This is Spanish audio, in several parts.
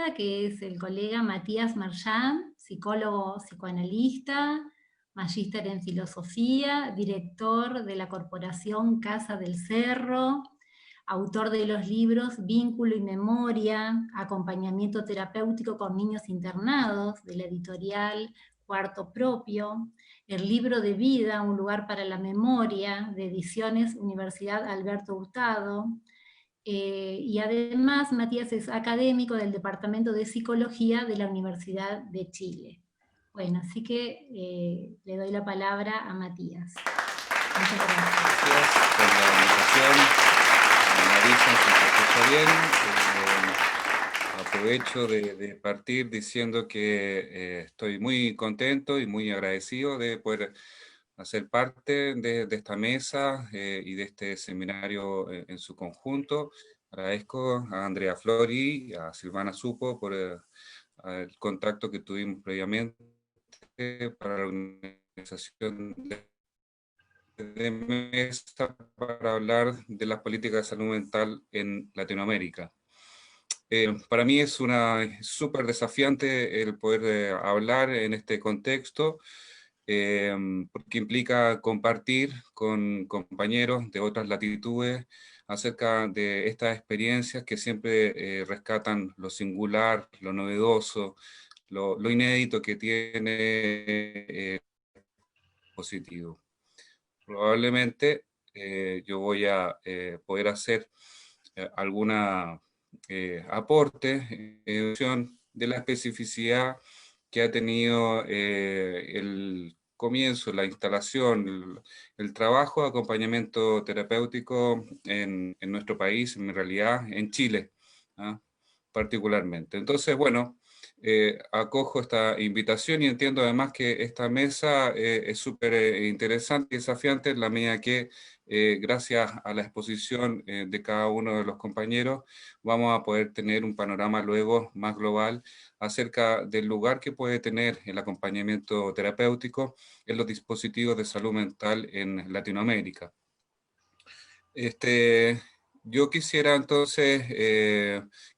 entrevista, que es el colega Matías Marchán, psicólogo psicoanalista, magíster en filosofía, director de la Corporación Casa del Cerro, autor de los libros Vínculo y Memoria, Acompañamiento Terapéutico con Niños Internados, de la editorial Cuarto Propio, el libro de vida, Un lugar para la memoria, de Ediciones Universidad Alberto Hurtado, y además Matías es académico del Departamento de Psicología de la Universidad de Chile. Bueno, así que le doy la palabra a Matías. Muchas gracias. Gracias por la invitación. Marisa, si se escucha bien. Aprovecho de partir diciendo que estoy muy contento y muy agradecido de poder hacer parte de esta mesa y de este seminario en su conjunto. Agradezco a Andrea Flori y a Silvana Supo por el contacto que tuvimos previamente para la organización de mesa para hablar de las políticas de salud mental en Latinoamérica. Para mí es súper desafiante el poder hablar en este contexto, porque implica compartir con compañeros de otras latitudes acerca de estas experiencias que siempre rescatan lo singular, lo novedoso, lo inédito que tiene positivo. Probablemente yo voy a poder hacer alguna aporte en función de la especificidad que ha tenido el comienzo, la instalación, el trabajo de acompañamiento terapéutico en nuestro país, en realidad en Chile, ¿ah? Particularmente. Entonces, bueno, acojo esta invitación y entiendo además que esta mesa es súper interesante y desafiante en la medida que, gracias a la exposición de cada uno de los compañeros, vamos a poder tener un panorama luego más global acerca del lugar que puede tener el acompañamiento terapéutico en los dispositivos de salud mental en Latinoamérica. Yo quisiera entonces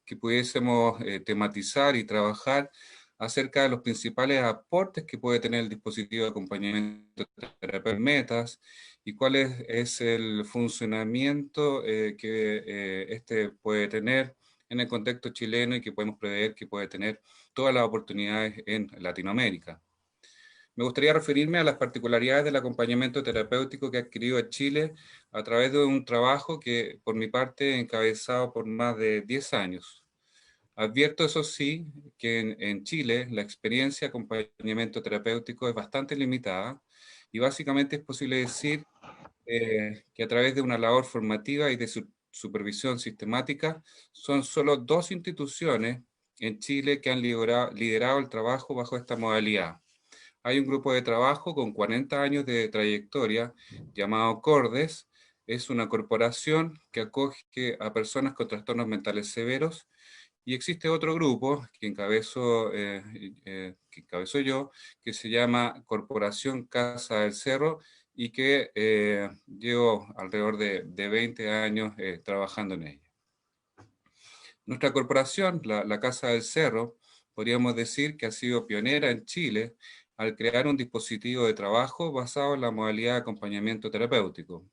que pudiésemos tematizar y trabajar acerca de los principales aportes que puede tener el dispositivo de acompañamiento terapéutico, metas, y cuál es el funcionamiento que este puede tener en el contexto chileno y que podemos prever que puede tener todas las oportunidades en Latinoamérica. Me gustaría referirme a las particularidades del acompañamiento terapéutico que ha adquirido en Chile a través de un trabajo que, por mi parte, he encabezado por más de 10 años. Advierto, eso sí, que en Chile la experiencia de acompañamiento terapéutico es bastante limitada y básicamente es posible decir que a través de una labor formativa y de supervisión sistemática son solo 2 instituciones en Chile que han liderado el trabajo bajo esta modalidad. Hay un grupo de trabajo con 40 años de trayectoria llamado CORDES. Es una corporación que acoge a personas con trastornos mentales severos. Y existe otro grupo que encabezo yo, que se llama Corporación Casa del Cerro y que llevo alrededor de 20 años trabajando en ella. Nuestra corporación, la Casa del Cerro, podríamos decir que ha sido pionera en Chile al crear un dispositivo de trabajo basado en la modalidad de acompañamiento terapéutico,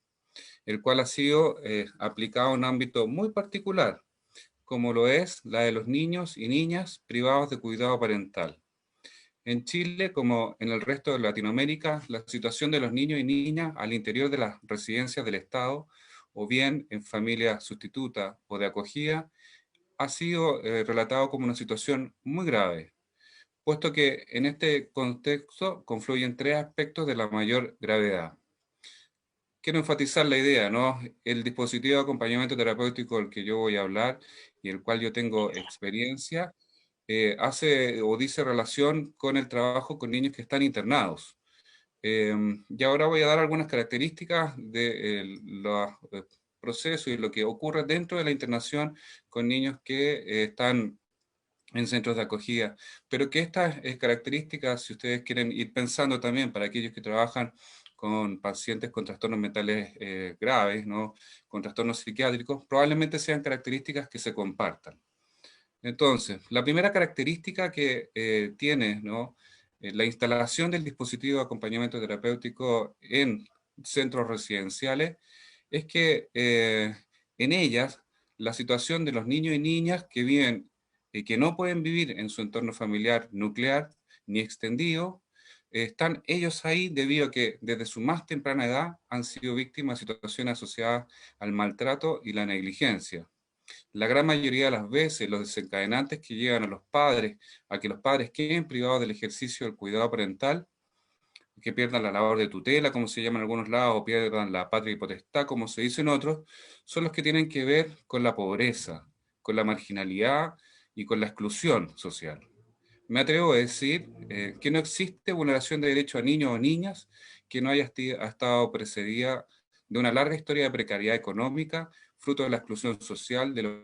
el cual ha sido aplicado a un ámbito muy particular, como lo es la de los niños y niñas privados de cuidado parental. En Chile, como en el resto de Latinoamérica, la situación de los niños y niñas al interior de las residencias del Estado, o bien en familia sustituta o de acogida, ha sido relatado como una situación muy grave, puesto que en este contexto confluyen 3 aspectos de la mayor gravedad. Quiero enfatizar la idea, ¿no? El dispositivo de acompañamiento terapéutico del que yo voy a hablar y el cual yo tengo experiencia, hace o dice relación con el trabajo con niños que están internados. Y ahora voy a dar algunas características de los procesos y lo que ocurre dentro de la internación con niños que están en centros de acogida, pero que estas características, si ustedes quieren ir pensando también para aquellos que trabajan con pacientes con trastornos mentales graves, ¿no? Con trastornos psiquiátricos, probablemente sean características que se compartan. Entonces, la primera característica que tiene, ¿no?, la instalación del dispositivo de acompañamiento terapéutico en centros residenciales es que en ellas la situación de los niños y niñas que viven y que no pueden vivir en su entorno familiar nuclear ni extendido, están ellos ahí debido a que desde su más temprana edad han sido víctimas de situaciones asociadas al maltrato y la negligencia. La gran mayoría de las veces los desencadenantes que llevan a los padres a que los padres queden privados del ejercicio del cuidado parental, que pierdan la labor de tutela, como se llama en algunos lados, o pierdan la patria y potestad, como se dice en otros, son los que tienen que ver con la pobreza, con la marginalidad y con la exclusión social. Me atrevo a decir que no existe vulneración de derechos a niños o niñas que no haya estado precedida de una larga historia de precariedad económica, fruto de la exclusión social de los...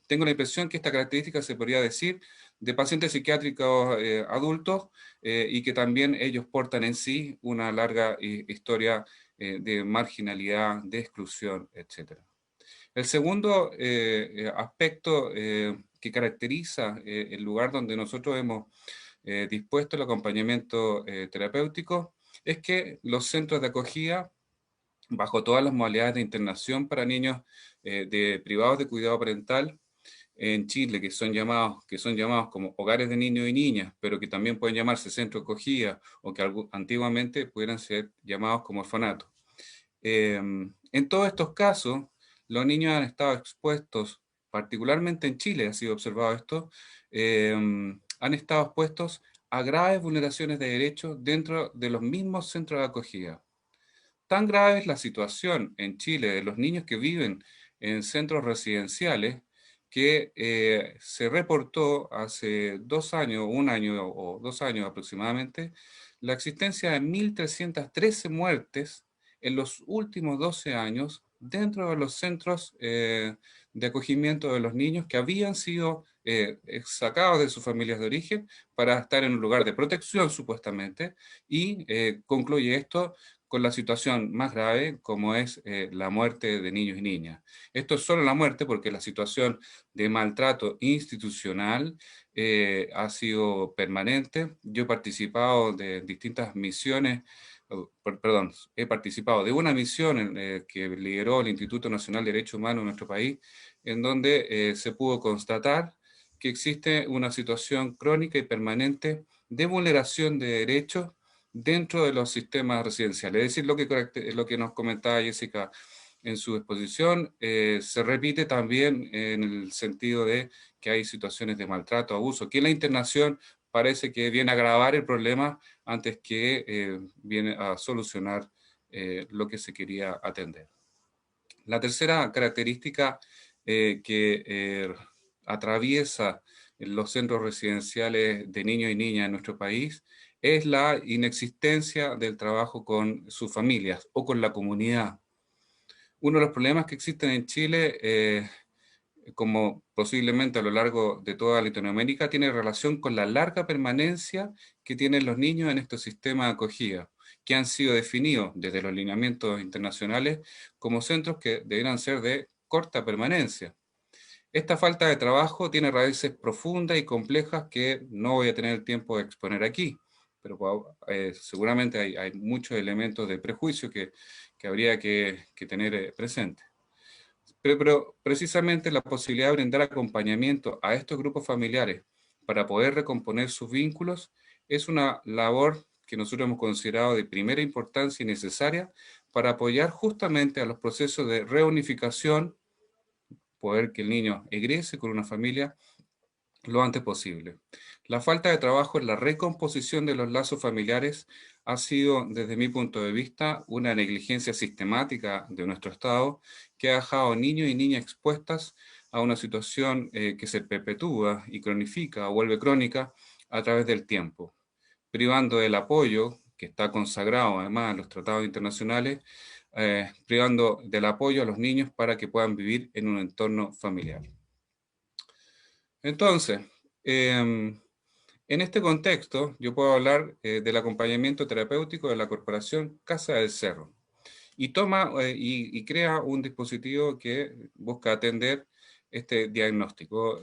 Tengo la impresión que esta característica se podría decir de pacientes psiquiátricos adultos y que también ellos portan en sí una larga historia de marginalidad, de exclusión, etc. El segundo aspecto que caracteriza el lugar donde nosotros hemos dispuesto el acompañamiento terapéutico es que los centros de acogida, bajo todas las modalidades de internación para niños de privados de cuidado parental en Chile, que son llamados como hogares de niños y niñas, pero que también pueden llamarse centro de acogida o que antiguamente pudieran ser llamados como orfanatos. En todos estos casos, los niños han estado expuestos, particularmente en Chile ha sido observado esto, han estado expuestos a graves vulneraciones de derechos dentro de los mismos centros de acogida. Tan grave es la situación en Chile de los niños que viven en centros residenciales que se reportó hace 2 años, 1 año o 2 años aproximadamente, la existencia de 1.313 muertes en los últimos 12 años dentro de los centros de acogimiento de los niños que habían sido sacados de sus familias de origen para estar en un lugar de protección supuestamente, y concluye esto con la situación más grave como es la muerte de niños y niñas. Esto es solo la muerte porque la situación de maltrato institucional ha sido permanente. Yo he participado de distintas misiones, perdón, he participado de una misión que lideró el Instituto Nacional de Derechos Humanos en nuestro país, en donde se pudo constatar que existe una situación crónica y permanente de vulneración de derechos dentro de los sistemas residenciales. Es decir, lo que nos comentaba Jessica en su exposición, se repite también en el sentido de que hay situaciones de maltrato, abuso, que la internación parece que viene a agravar el problema antes que viene a solucionar lo que se quería atender. La tercera característica que atraviesa los centros residenciales de niños y niñas en nuestro país es la inexistencia del trabajo con sus familias o con la comunidad. Uno de los problemas que existen en Chile, como posiblemente a lo largo de toda Latinoamérica, tiene relación con la larga permanencia que tienen los niños en estos sistemas de acogida, que han sido definidos desde los lineamientos internacionales como centros que deberán ser de corta permanencia. Esta falta de trabajo tiene raíces profundas y complejas que no voy a tener el tiempo de exponer aquí, pero seguramente hay muchos elementos de prejuicio que habría que tener presente. Pero precisamente la posibilidad de brindar acompañamiento a estos grupos familiares para poder recomponer sus vínculos es una labor que nosotros hemos considerado de primera importancia y necesaria para apoyar justamente a los procesos de reunificación, poder que el niño egrese con una familia lo antes posible. La falta de trabajo en la recomposición de los lazos familiares ha sido, desde mi punto de vista, una negligencia sistemática de nuestro Estado que ha dejado niños y niñas expuestas a una situación que se perpetúa y cronifica o vuelve crónica a través del tiempo, privando del apoyo que está consagrado además en los tratados internacionales, privando del apoyo a los niños para que puedan vivir en un entorno familiar. Entonces, en este contexto, yo puedo hablar del acompañamiento terapéutico de la Corporación Casa del Cerro y toma y crea un dispositivo que busca atender este diagnóstico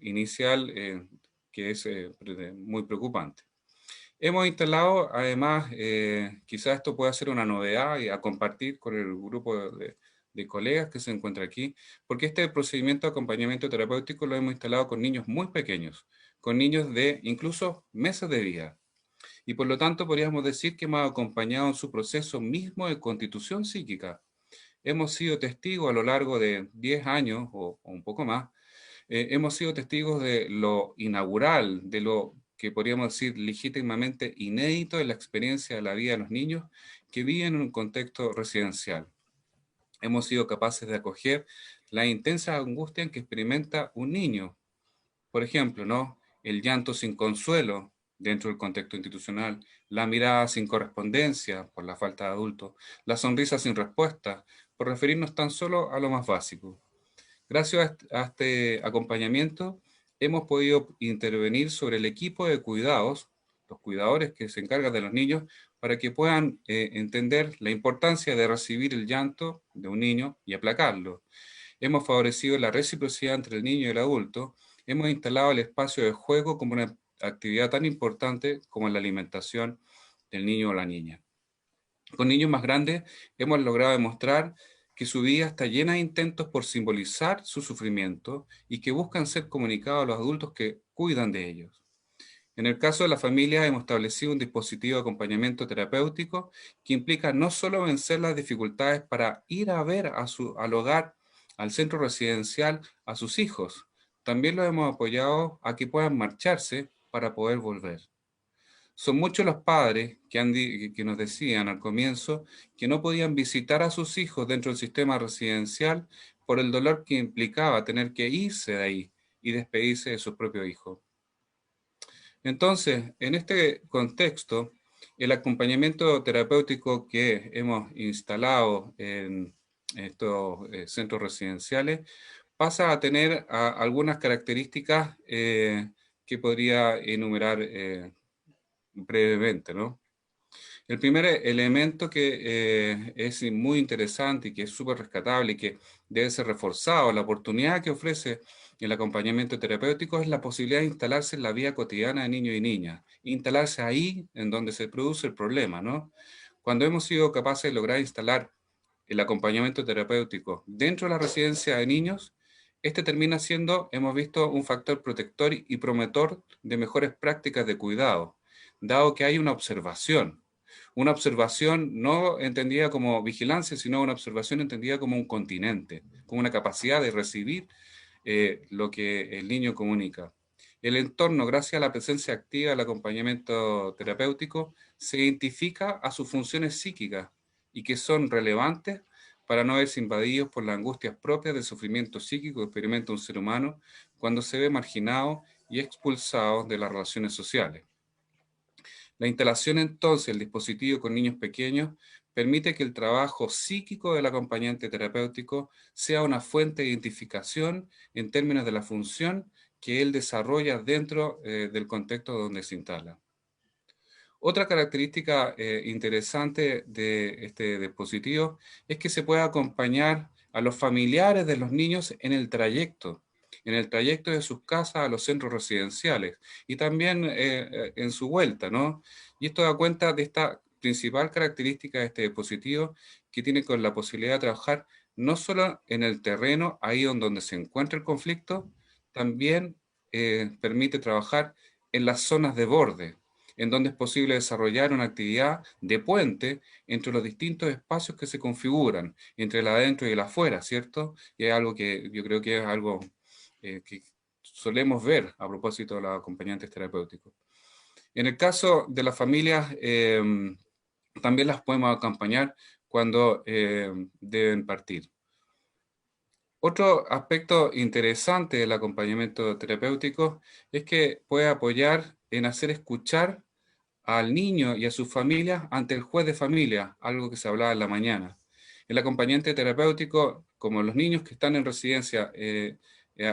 inicial que es muy preocupante. Hemos instalado, además, quizás esto pueda ser una novedad y a compartir con el grupo de colegas que se encuentra aquí, porque este procedimiento de acompañamiento terapéutico lo hemos instalado con niños muy pequeños, con niños de incluso meses de vida. Y por lo tanto podríamos decir que hemos acompañado en su proceso mismo de constitución psíquica. Hemos sido testigos a lo largo de 10 años o un poco más, hemos sido testigos de lo inaugural, de lo que podríamos decir legítimamente inédito en la experiencia de la vida de los niños que viven en un contexto residencial. Hemos sido capaces de acoger la intensa angustia en que experimenta un niño. Por ejemplo, ¿no? El llanto sin consuelo dentro del contexto institucional, la mirada sin correspondencia por la falta de adultos, la sonrisa sin respuesta, por referirnos tan solo a lo más básico. Gracias a este acompañamiento, hemos podido intervenir sobre el equipo de cuidados, los cuidadores que se encargan de los niños, para que puedan entender la importancia de recibir el llanto de un niño y aplacarlo. Hemos favorecido la reciprocidad entre el niño y el adulto. Hemos instalado el espacio de juego como una actividad tan importante como la alimentación del niño o la niña. Con niños más grandes hemos logrado demostrar que su vida está llena de intentos por simbolizar su sufrimiento y que buscan ser comunicados a los adultos que cuidan de ellos. En el caso de la familia hemos establecido un dispositivo de acompañamiento terapéutico que implica no solo vencer las dificultades para ir a ver al hogar, al centro residencial, a sus hijos, también los hemos apoyado a que puedan marcharse para poder volver. Son muchos los padres que nos decían al comienzo que no podían visitar a sus hijos dentro del sistema residencial por el dolor que implicaba tener que irse de ahí y despedirse de sus propios hijos. Entonces, en este contexto, el acompañamiento terapéutico que hemos instalado en estos centros residenciales pasa a tener algunas características que podría enumerar brevemente, ¿no? El primer elemento que es muy interesante y que es súper rescatable y que debe ser reforzado, la oportunidad que ofrece el acompañamiento terapéutico es la posibilidad de instalarse en la vida cotidiana de niños y niñas, instalarse ahí en donde se produce el problema, ¿no? Cuando hemos sido capaces de lograr instalar el acompañamiento terapéutico dentro de la residencia de niños, este termina siendo, hemos visto, un factor protector y promotor de mejores prácticas de cuidado, dado que hay una observación no entendida como vigilancia, sino una observación entendida como un continente, como una capacidad de recibir lo que el niño comunica. El entorno, gracias a la presencia activa del acompañamiento terapéutico, se identifica a sus funciones psíquicas y que son relevantes para no verse invadidos por las angustias propias del sufrimiento psíquico que experimenta un ser humano cuando se ve marginado y expulsado de las relaciones sociales. La instalación entonces del dispositivo con niños pequeños permite que el trabajo psíquico del acompañante terapéutico sea una fuente de identificación en términos de la función que él desarrolla dentro del contexto donde se instala. Otra característica interesante de este dispositivo es que se puede acompañar a los familiares de los niños en el trayecto de sus casas a los centros residenciales y también en su vuelta, ¿no? Y esto da cuenta de esta principal característica de este dispositivo que tiene con la posibilidad de trabajar no solo en el terreno, ahí donde se encuentra el conflicto, también permite trabajar en las zonas de borde, en donde es posible desarrollar una actividad de puente entre los distintos espacios que se configuran, entre el adentro y el afuera, ¿cierto? Y es algo que yo creo que es algo que solemos ver a propósito de los acompañantes terapéuticos. En el caso de las familias, también las podemos acompañar cuando deben partir. Otro aspecto interesante del acompañamiento terapéutico es que puede apoyar en hacer escuchar al niño y a sus familias ante el juez de familia, algo que se hablaba en la mañana. El acompañante terapéutico, como los niños que están en residencia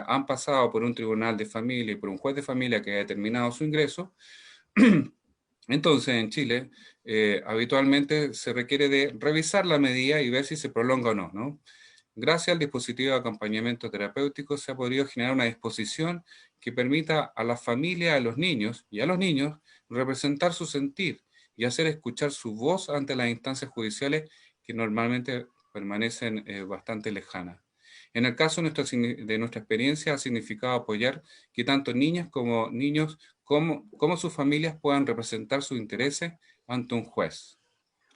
han pasado por un tribunal de familia y por un juez de familia que ha determinado su ingreso, entonces en Chile habitualmente se requiere de revisar la medida y ver si se prolonga o no, ¿no? Gracias al dispositivo de acompañamiento terapéutico se ha podido generar una disposición que permita a la familia, a los niños y a los niños representar su sentir y hacer escuchar su voz ante las instancias judiciales que normalmente permanecen bastante lejanas. En el caso de nuestra experiencia ha significado apoyar que tanto niñas como niños como sus familias puedan representar sus intereses ante un juez.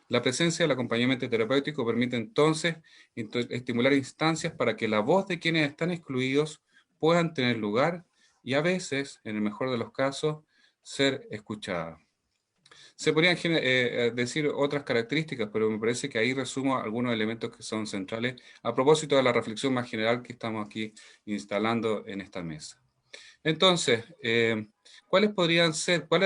La presencia del acompañamiento terapéutico permite entonces estimular instancias para que la voz de quienes están excluidos puedan tener lugar y a veces, en el mejor de los casos, ser escuchada. Se podrían decir otras características, pero me parece que ahí resumo algunos elementos que son centrales a propósito de la reflexión más general que estamos aquí instalando en esta mesa. Entonces, cuáles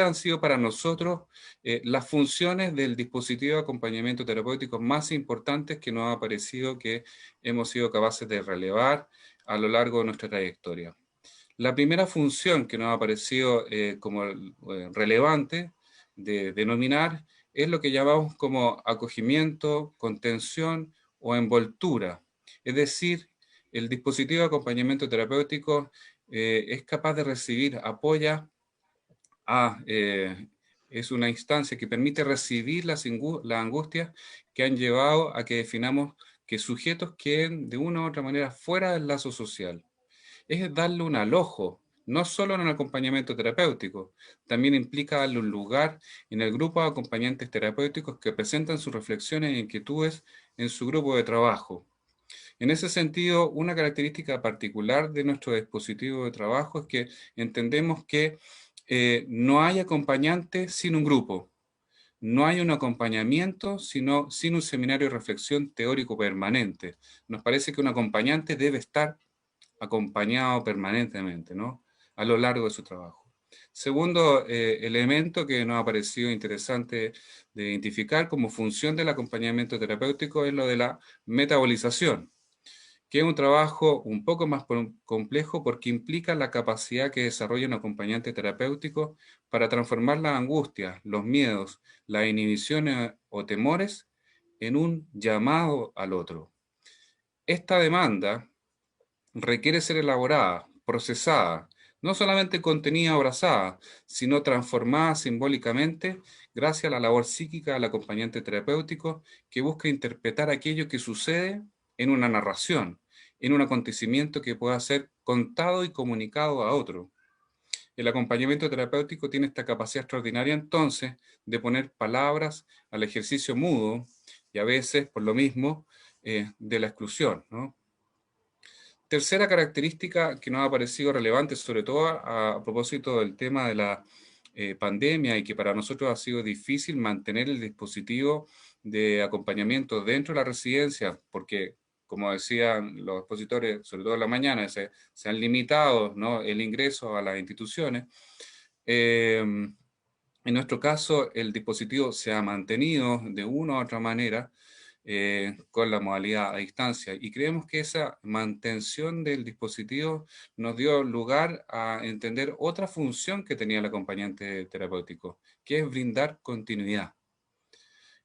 han sido para nosotros las funciones del dispositivo de acompañamiento terapéutico más importantes que nos ha parecido que hemos sido capaces de relevar a lo largo de nuestra trayectoria? La primera función que nos ha parecido como relevante de denominar es lo que llamamos como acogimiento, contención o envoltura. Es decir, el dispositivo de acompañamiento terapéutico es capaz de recibir, apoya es una instancia que permite recibir las angustias que han llevado a que definamos que sujetos queden de una u otra manera fuera del lazo social. Es darle un alojo, no solo en el acompañamiento terapéutico, también implica darle un lugar en el grupo de acompañantes terapéuticos que presentan sus reflexiones e inquietudes en su grupo de trabajo. En ese sentido, una característica particular de nuestro dispositivo de trabajo es que entendemos que no hay acompañante sin un grupo, no hay un acompañamiento sin un seminario de reflexión teórico permanente. Nos parece que un acompañante debe estar acompañado permanentemente, ¿no? A lo largo de su trabajo. Segundo elemento que nos ha parecido interesante de identificar como función del acompañamiento terapéutico es lo de la metabolización, que es un trabajo un poco más complejo porque implica la capacidad que desarrolla un acompañante terapéutico para transformar las angustias, los miedos, las inhibiciones o temores en un llamado al otro. Esta demanda requiere ser elaborada, procesada, no solamente contenida o abrazada, sino transformada simbólicamente gracias a la labor psíquica del acompañante terapéutico que busca interpretar aquello que sucede en una narración, en un acontecimiento que pueda ser contado y comunicado a otro. El acompañamiento terapéutico tiene esta capacidad extraordinaria entonces de poner palabras al ejercicio mudo y a veces, por lo mismo, de la exclusión, ¿no? Tercera característica que nos ha parecido relevante, sobre todo a propósito del tema de la pandemia y que para nosotros ha sido difícil mantener el dispositivo de acompañamiento dentro de la residencia, porque, como decían los expositores, sobre todo en la mañana, se han limitado, ¿no?, el ingreso a las instituciones. En nuestro caso, el dispositivo se ha mantenido de una u otra manera con la modalidad a distancia. Y creemos que esa mantención del dispositivo nos dio lugar a entender otra función que tenía el acompañante terapéutico, que es brindar continuidad.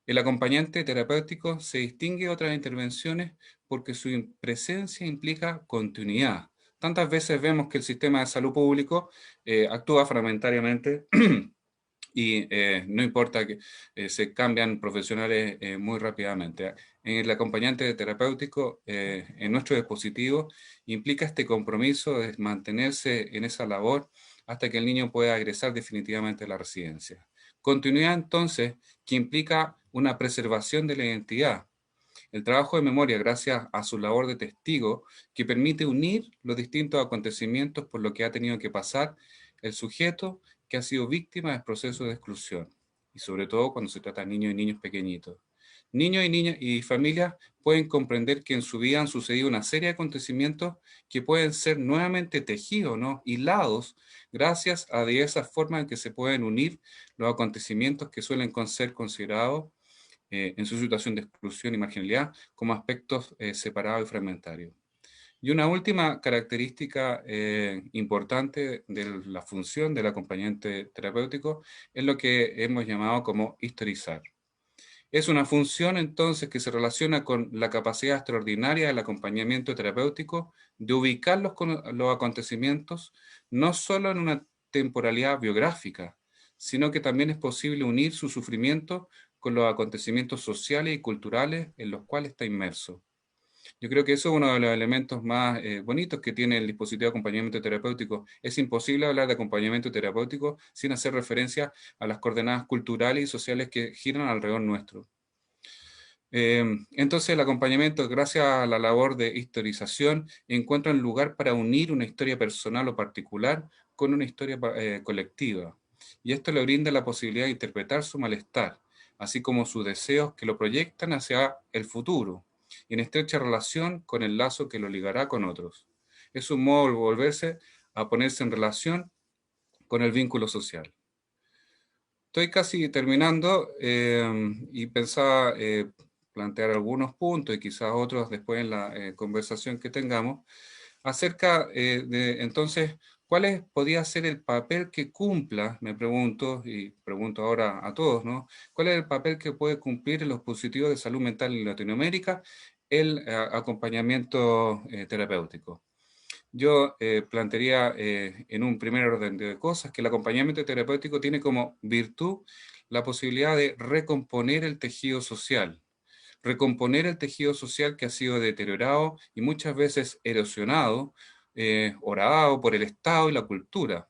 El acompañante terapéutico se distingue de otras intervenciones porque su presencia implica continuidad. Tantas veces vemos que el sistema de salud público actúa fragmentariamente y no importa que se cambian profesionales muy rápidamente. En el acompañante terapéutico, en nuestro dispositivo, implica este compromiso de mantenerse en esa labor hasta que el niño pueda egresar definitivamente a la residencia. Continuidad entonces que implica una preservación de la identidad. El trabajo de memoria, gracias a su labor de testigo, que permite unir los distintos acontecimientos por lo que ha tenido que pasar el sujeto que ha sido víctima del proceso de exclusión, y sobre todo cuando se trata de niños y niños pequeñitos. Niños y niñas y familias pueden comprender que en su vida han sucedido una serie de acontecimientos que pueden ser nuevamente tejidos, ¿no?, hilados, gracias a diversas formas en que se pueden unir los acontecimientos que suelen ser considerados en su situación de exclusión y marginalidad como aspectos separados y fragmentarios. Y una última característica importante de la función del acompañante terapéutico es lo que hemos llamado como historizar. Es una función entonces que se relaciona con la capacidad extraordinaria del acompañamiento terapéutico de ubicar los acontecimientos no solo en una temporalidad biográfica, sino que también es posible unir su sufrimiento con los acontecimientos sociales y culturales en los cuales está inmerso. Yo creo que eso es uno de los elementos más bonitos que tiene el dispositivo de acompañamiento terapéutico. Es imposible hablar de acompañamiento terapéutico sin hacer referencia a las coordenadas culturales y sociales que giran alrededor nuestro. Entonces el acompañamiento, gracias a la labor de historización, encuentra un lugar para unir una historia personal o particular con una historia colectiva. Y esto le brinda la posibilidad de interpretar su malestar, así como sus deseos que lo proyectan hacia el futuro, en estrecha relación con el lazo que lo ligará con otros. Es un modo de volverse a ponerse en relación con el vínculo social. Estoy casi terminando y pensaba plantear algunos puntos y quizás otros después en la conversación que tengamos, acerca de entonces cuál podría ser el papel que cumpla, me pregunto, y pregunto ahora a todos, ¿no? ¿Cuál es el papel que puede cumplir en los dispositivos de salud mental en Latinoamérica el acompañamiento terapéutico? Yo plantearía en un primer orden de cosas que el acompañamiento terapéutico tiene como virtud la posibilidad de recomponer el tejido social. Recomponer el tejido social que ha sido deteriorado y muchas veces erosionado, horadado por el Estado y la cultura.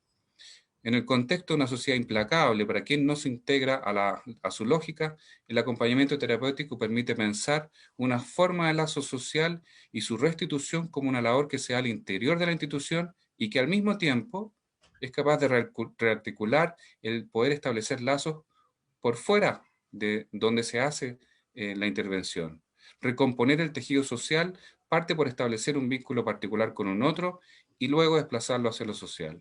En el contexto de una sociedad implacable, para quien no se integra a su lógica, el acompañamiento terapéutico permite pensar una forma de lazo social y su restitución como una labor que se da al interior de la institución y que al mismo tiempo es capaz de rearticular el poder establecer lazos por fuera de donde se hace la intervención. Recomponer el tejido social parte por establecer un vínculo particular con un otro y luego desplazarlo hacia lo social.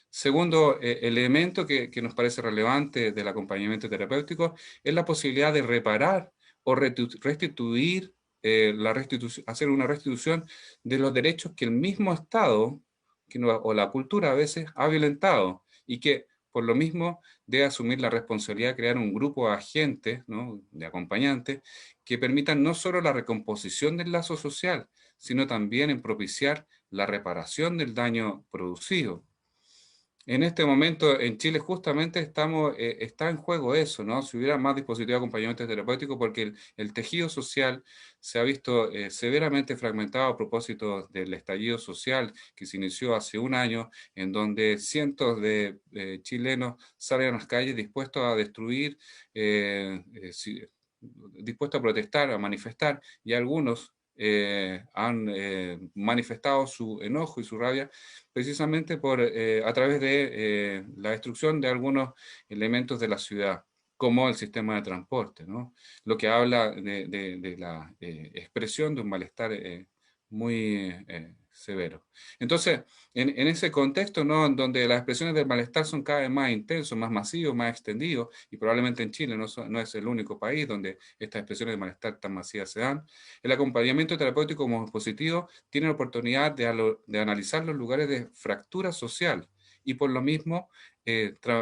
Segundo elemento que nos parece relevante del acompañamiento terapéutico es la posibilidad de reparar o restituir, hacer una restitución de los derechos que el mismo Estado o la cultura a veces ha violentado y que por lo mismo debe asumir la responsabilidad de crear un grupo de agentes, ¿no?, de acompañantes, que permitan no solo la recomposición del lazo social, sino también en propiciar la reparación del daño producido. En este momento en Chile justamente está en juego eso, ¿no? Si hubiera más dispositivos de acompañamiento terapéutico, porque el tejido social se ha visto severamente fragmentado a propósito del estallido social que se inició hace un año, en donde cientos de chilenos salen a las calles dispuestos a destruir, dispuestos a protestar, a manifestar, y algunos han manifestado su enojo y su rabia precisamente a través de la destrucción de algunos elementos de la ciudad, como el sistema de transporte, ¿no? Lo que habla de la expresión de un malestar muy severo. Entonces, en ese contexto, ¿no?, en donde las expresiones del malestar son cada vez más intensos, más masivos, más extendidos, y probablemente en Chile no es el único país donde estas expresiones de malestar tan masivas se dan, el acompañamiento terapéutico como dispositivo tiene la oportunidad de analizar los lugares de fractura social y por lo mismo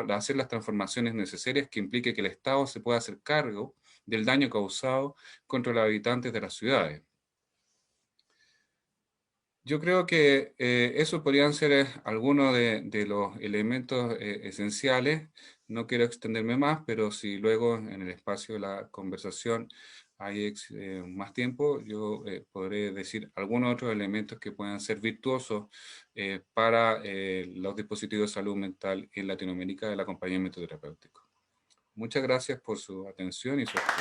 hacer las transformaciones necesarias que implique que el Estado se pueda hacer cargo del daño causado contra los habitantes de las ciudades. Yo creo que esos podrían ser algunos de los elementos esenciales. No quiero extenderme más, pero si luego en el espacio de la conversación hay más tiempo, yo podré decir algunos otros elementos que puedan ser virtuosos para los dispositivos de salud mental en Latinoamérica del acompañamiento terapéutico. Muchas gracias por su atención y su escucha.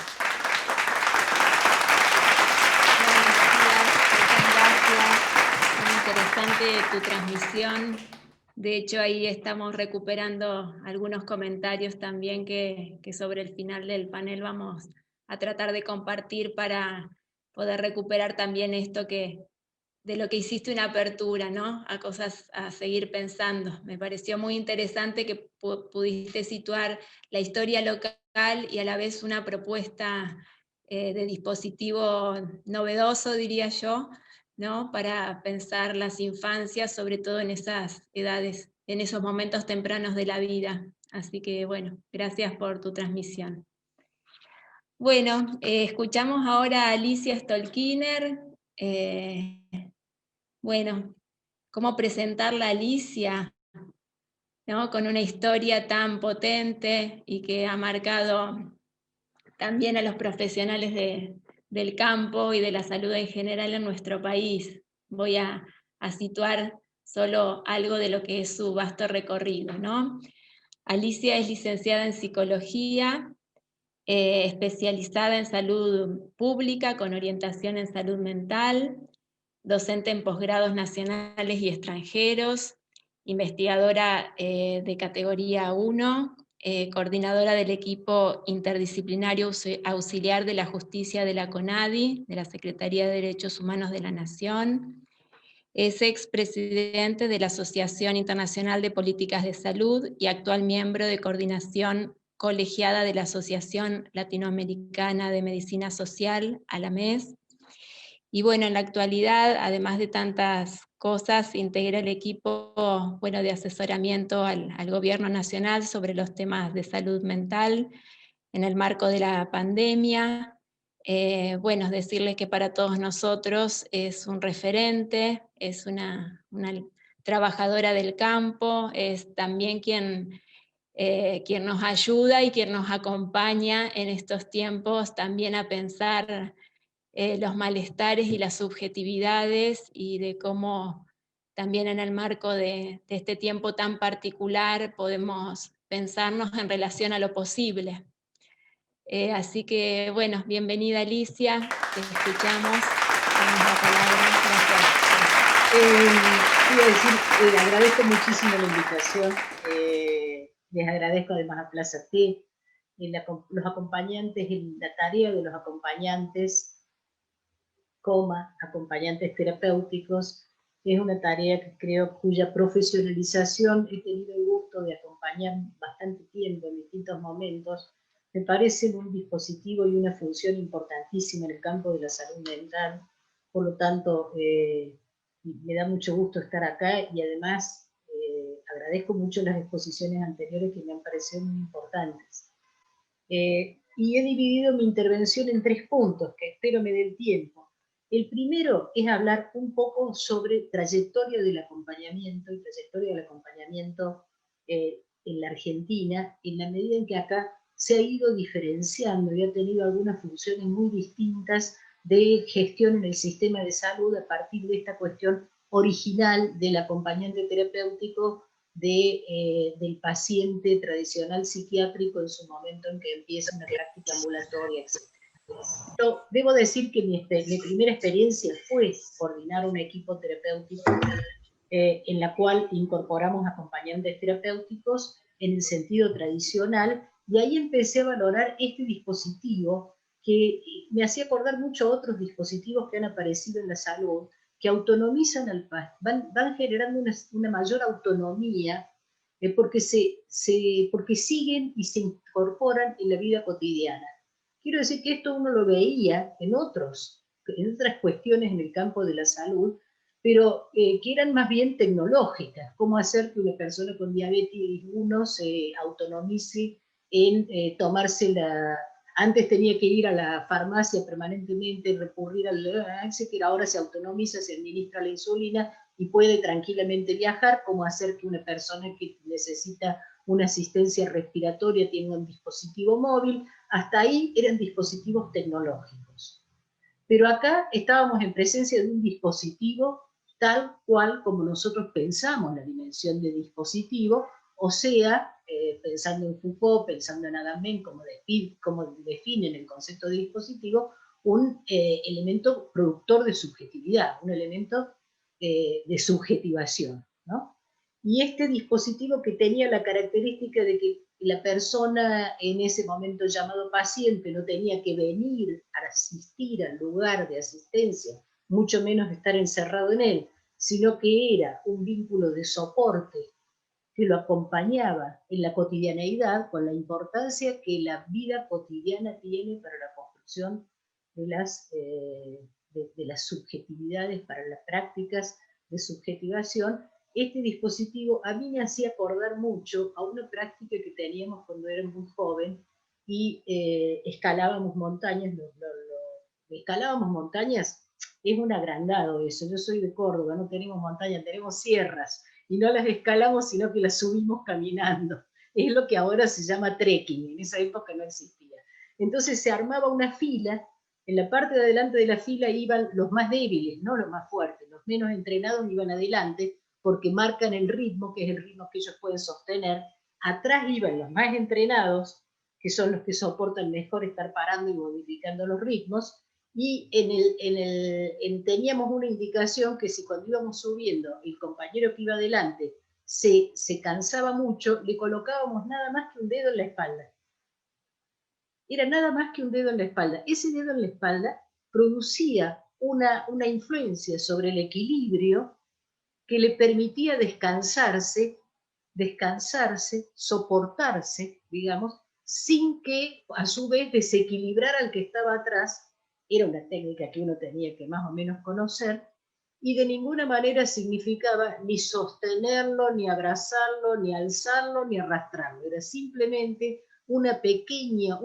Interesante tu transmisión. De hecho, ahí estamos recuperando algunos comentarios también que sobre el final del panel vamos a tratar de compartir para poder recuperar también esto de lo que hiciste una apertura, ¿no? A cosas a seguir pensando. Me pareció muy interesante que pudiste situar la historia local y a la vez una propuesta de dispositivo novedoso, diría yo, ¿no?, para pensar las infancias, sobre todo en esas edades, en esos momentos tempranos de la vida. Así que bueno, gracias por tu transmisión. Bueno, escuchamos ahora a Alicia Stolkiner. Bueno, cómo presentarla a Alicia, ¿no? Con una historia tan potente y que ha marcado también a los profesionales del campo y de la salud en general en nuestro país. Voy a situar solo algo de lo que es su vasto recorrido, ¿no? Alicia es licenciada en psicología, especializada en salud pública con orientación en salud mental, docente en posgrados nacionales y extranjeros, investigadora de categoría 1, coordinadora del equipo interdisciplinario auxiliar de la justicia de la CONADI, de la Secretaría de Derechos Humanos de la Nación. Es expresidente de la Asociación Internacional de Políticas de Salud y actual miembro de coordinación colegiada de la Asociación Latinoamericana de Medicina Social, ALAMES. Y bueno, en la actualidad, además de tantas cosas, integra el equipo de asesoramiento al Gobierno Nacional sobre los temas de salud mental en el marco de la pandemia. Decirles que para todos nosotros es un referente, es una trabajadora del campo, es también quien nos ayuda y quien nos acompaña en estos tiempos también a pensar los malestares y las subjetividades y de cómo también en el marco de este tiempo tan particular podemos pensarnos en relación a lo posible. Así que, bueno, bienvenida Alicia, te escuchamos, damos la palabra, gracias. Agradezco muchísimo la invitación, les agradezco además a Plaza T, los acompañantes, la tarea de los acompañantes, acompañantes terapéuticos, es una tarea que creo cuya profesionalización he tenido el gusto de acompañar bastante tiempo en distintos momentos. Me parece un dispositivo y una función importantísima en el campo de la salud mental, por lo tanto me da mucho gusto estar acá y además agradezco mucho las exposiciones anteriores que me han parecido muy importantes. Y he dividido mi intervención en 3 puntos, que espero me dé el tiempo. El primero es hablar un poco sobre trayectoria del acompañamiento y trayectoria del acompañamiento en la Argentina, en la medida en que acá se ha ido diferenciando y ha tenido algunas funciones muy distintas de gestión en el sistema de salud a partir de esta cuestión original del acompañante terapéutico del paciente tradicional psiquiátrico en su momento en que empieza una práctica ambulatoria, etc. Pero debo decir que mi primera experiencia fue coordinar un equipo terapéutico en la cual incorporamos acompañantes terapéuticos en el sentido tradicional, y ahí empecé a valorar este dispositivo que me hacía acordar mucho a otros dispositivos que han aparecido en la salud, que autonomizan al paciente, van generando una mayor autonomía porque siguen y se incorporan en la vida cotidiana. Quiero decir que esto uno lo veía en otras cuestiones en el campo de la salud, pero que eran más bien tecnológicas, cómo hacer que una persona con diabetes 1 se autonomice en tomarse antes tenía que ir a la farmacia permanentemente, recurrir al que ahora se autonomiza, se administra la insulina y puede tranquilamente viajar, cómo hacer que una persona que necesita una asistencia respiratoria tenga un dispositivo móvil. Hasta ahí eran dispositivos tecnológicos. Pero acá estábamos en presencia de un dispositivo tal cual como nosotros pensamos la dimensión de dispositivo, o sea, pensando en Foucault, pensando en Agamben, como definen el concepto de dispositivo, un elemento productor de subjetividad, un elemento de subjetivación, ¿no? Y este dispositivo que tenía la característica de que la persona en ese momento llamado paciente no tenía que venir a asistir al lugar de asistencia, mucho menos estar encerrado en él, sino que era un vínculo de soporte que lo acompañaba en la cotidianeidad, con la importancia que la vida cotidiana tiene para la construcción de las subjetividades, para las prácticas de subjetivación. Este dispositivo a mí me hacía acordar mucho a una práctica que teníamos cuando era muy joven, y escalábamos montañas. Escalábamos montañas, es un agrandado eso. Yo soy de Córdoba, no tenemos montañas, tenemos sierras, y no las escalamos, sino que las subimos caminando. Es lo que ahora se llama trekking, en esa época no existía. Entonces se armaba una fila, en la parte de adelante de la fila iban los más débiles, no los más fuertes, los menos entrenados iban adelante, porque marcan el ritmo, que es el ritmo que ellos pueden sostener. Atrás iban los más entrenados, que son los que soportan mejor estar parando y modificando los ritmos, y teníamos una indicación que si cuando íbamos subiendo el compañero que iba adelante se cansaba mucho, le colocábamos nada más que un dedo en la espalda. Era nada más que un dedo en la espalda. Ese dedo en la espalda producía una influencia sobre el equilibrio que le permitía descansarse, soportarse, digamos, sin que a su vez desequilibrara al que estaba atrás. Era una técnica que uno tenía que más o menos conocer, y de ninguna manera significaba ni sostenerlo, ni abrazarlo, ni alzarlo, ni arrastrarlo. Era simplemente una pequeña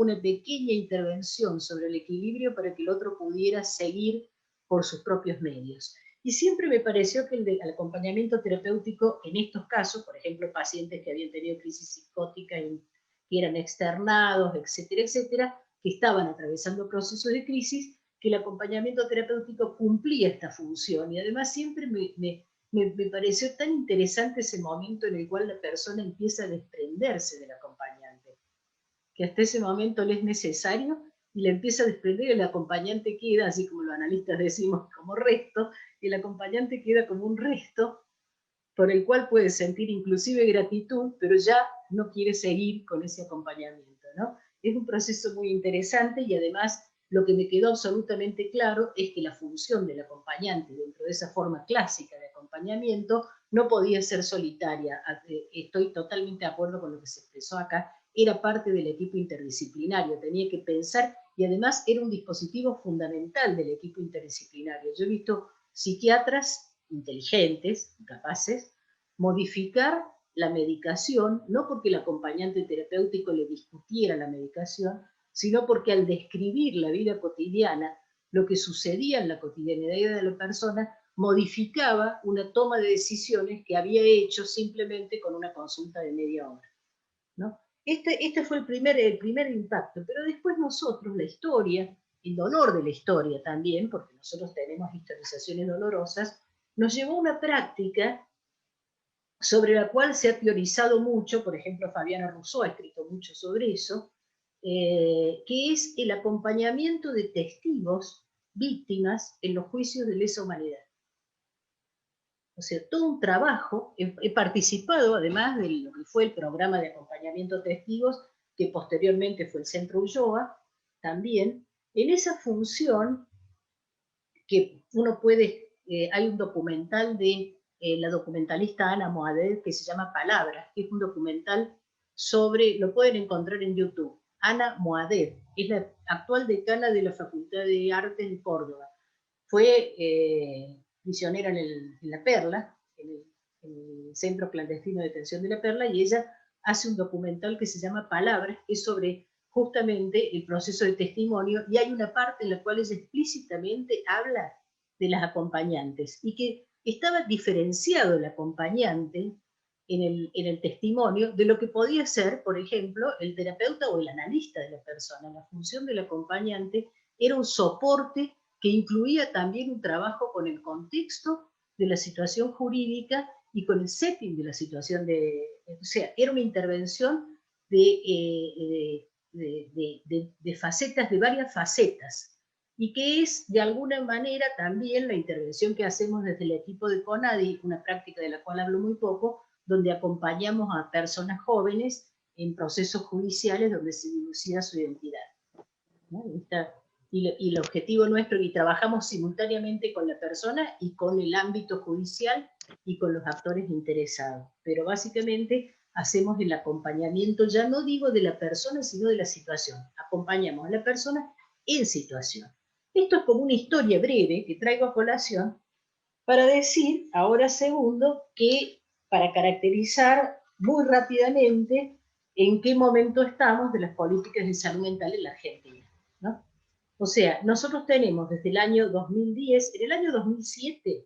intervención sobre el equilibrio para que el otro pudiera seguir por sus propios medios. Y siempre me pareció que el acompañamiento terapéutico en estos casos, por ejemplo, pacientes que habían tenido crisis psicótica y que eran externados, etcétera, etcétera, que estaban atravesando procesos de crisis, que el acompañamiento terapéutico cumplía esta función. Y además siempre me pareció tan interesante ese momento en el cual la persona empieza a desprenderse del acompañante, que hasta ese momento le es necesario, y le empieza a desprender, y el acompañante queda, así como los analistas decimos, como resto. El acompañante queda como un resto por el cual puede sentir inclusive gratitud, pero ya no quiere seguir con ese acompañamiento, ¿no? Es un proceso muy interesante, y además lo que me quedó absolutamente claro es que la función del acompañante dentro de esa forma clásica de acompañamiento no podía ser solitaria. Estoy totalmente de acuerdo con lo que se expresó acá. Era parte del equipo interdisciplinario, tenía que pensar, y además era un dispositivo fundamental del equipo interdisciplinario. Yo he visto psiquiatras inteligentes, capaces, modificar la medicación, no porque el acompañante terapéutico le discutiera la medicación, sino porque al describir la vida cotidiana, lo que sucedía en la cotidianidad de la persona, modificaba una toma de decisiones que había hecho simplemente con una consulta de media hora, ¿no? Este fue el primer impacto, pero después nosotros, la historia, el dolor de la historia también, porque nosotros tenemos historizaciones dolorosas, nos llevó a una práctica sobre la cual se ha teorizado mucho. Por ejemplo, Fabiana Rousseau ha escrito mucho sobre eso, que es el acompañamiento de testigos, víctimas, en los juicios de lesa humanidad. O sea, todo un trabajo. He participado, además de lo que fue el programa de acompañamiento a testigos, que posteriormente fue el Centro Ulloa, también, en esa función que uno puede, hay un documental de la documentalista Ana Moadet que se llama Palabras, que es un documental sobre, lo pueden encontrar en YouTube. Ana Moadet es la actual decana de la Facultad de Artes de Córdoba. Fue prisionera en La Perla, en el Centro Clandestino de Detención de La Perla, y ella hace un documental que se llama Palabras, que es sobre justamente el proceso de testimonio, y hay una parte en la cual ella explícitamente habla de las acompañantes, y que estaba diferenciado el acompañante en el testimonio de lo que podía ser, por ejemplo, el terapeuta o el analista de la persona. La función del acompañante era un soporte que incluía también un trabajo con el contexto de la situación jurídica y con el setting de la situación o sea, era una intervención de facetas, de varias facetas, y que es de alguna manera también la intervención que hacemos desde el equipo de CONADI, una práctica de la cual hablo muy poco, donde acompañamos a personas jóvenes en procesos judiciales donde se dilucida su identidad, ¿no? Y el objetivo nuestro, y trabajamos simultáneamente con la persona y con el ámbito judicial y con los actores interesados, pero básicamente hacemos el acompañamiento, ya no digo de la persona, sino de la situación. Acompañamos a la persona en situación. Esto es como una historia breve que traigo a colación para decir, ahora segundo, que para caracterizar muy rápidamente en qué momento estamos de las políticas de salud mental en la Argentina, ¿no? O sea, nosotros tenemos desde el año 2010, en el año 2007,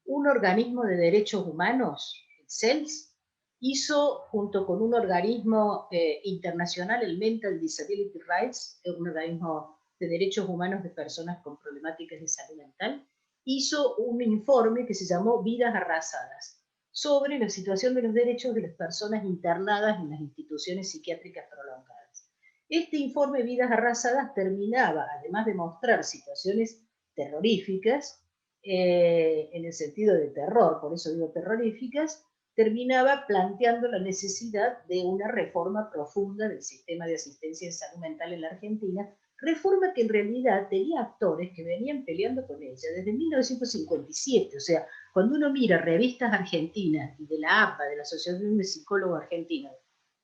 un organismo de derechos humanos, el CELS, hizo junto con un organismo internacional, el Mental Disability Rights, un organismo de derechos humanos de personas con problemáticas de salud mental, hizo un informe que se llamó Vidas Arrasadas, sobre la situación de los derechos de las personas internadas en las instituciones psiquiátricas prolongadas. Este informe Vidas Arrasadas terminaba, además de mostrar situaciones terroríficas, en el sentido de terror, por eso digo terroríficas, terminaba planteando la necesidad de una reforma profunda del sistema de asistencia en salud mental en la Argentina, reforma que en realidad tenía actores que venían peleando con ella desde 1957, o sea, cuando uno mira revistas argentinas y de la APA, de la Asociación de Psicólogos Argentinos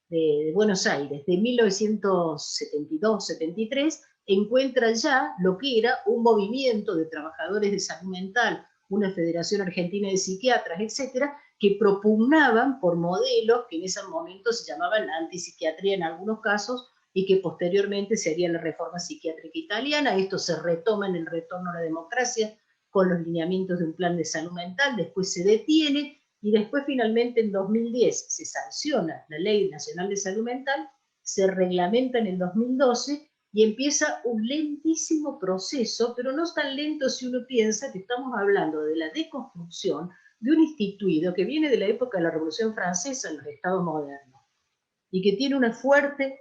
de Buenos Aires, de 1972-73, encuentra ya lo que era un movimiento de trabajadores de salud mental, una Federación Argentina de Psiquiatras, etcétera, que propugnaban por modelos que en ese momento se llamaban la antipsiquiatría en algunos casos, y que posteriormente se haría la reforma psiquiátrica italiana. Esto se retoma en el retorno a la democracia con los lineamientos de un plan de salud mental, después se detiene, y después finalmente en 2010 se sanciona la Ley Nacional de Salud Mental, se reglamenta en el 2012, y empieza un lentísimo proceso, pero no tan lento si uno piensa que estamos hablando de la deconstrucción de un instituto que viene de la época de la Revolución Francesa en los estados modernos, y que tiene una fuerte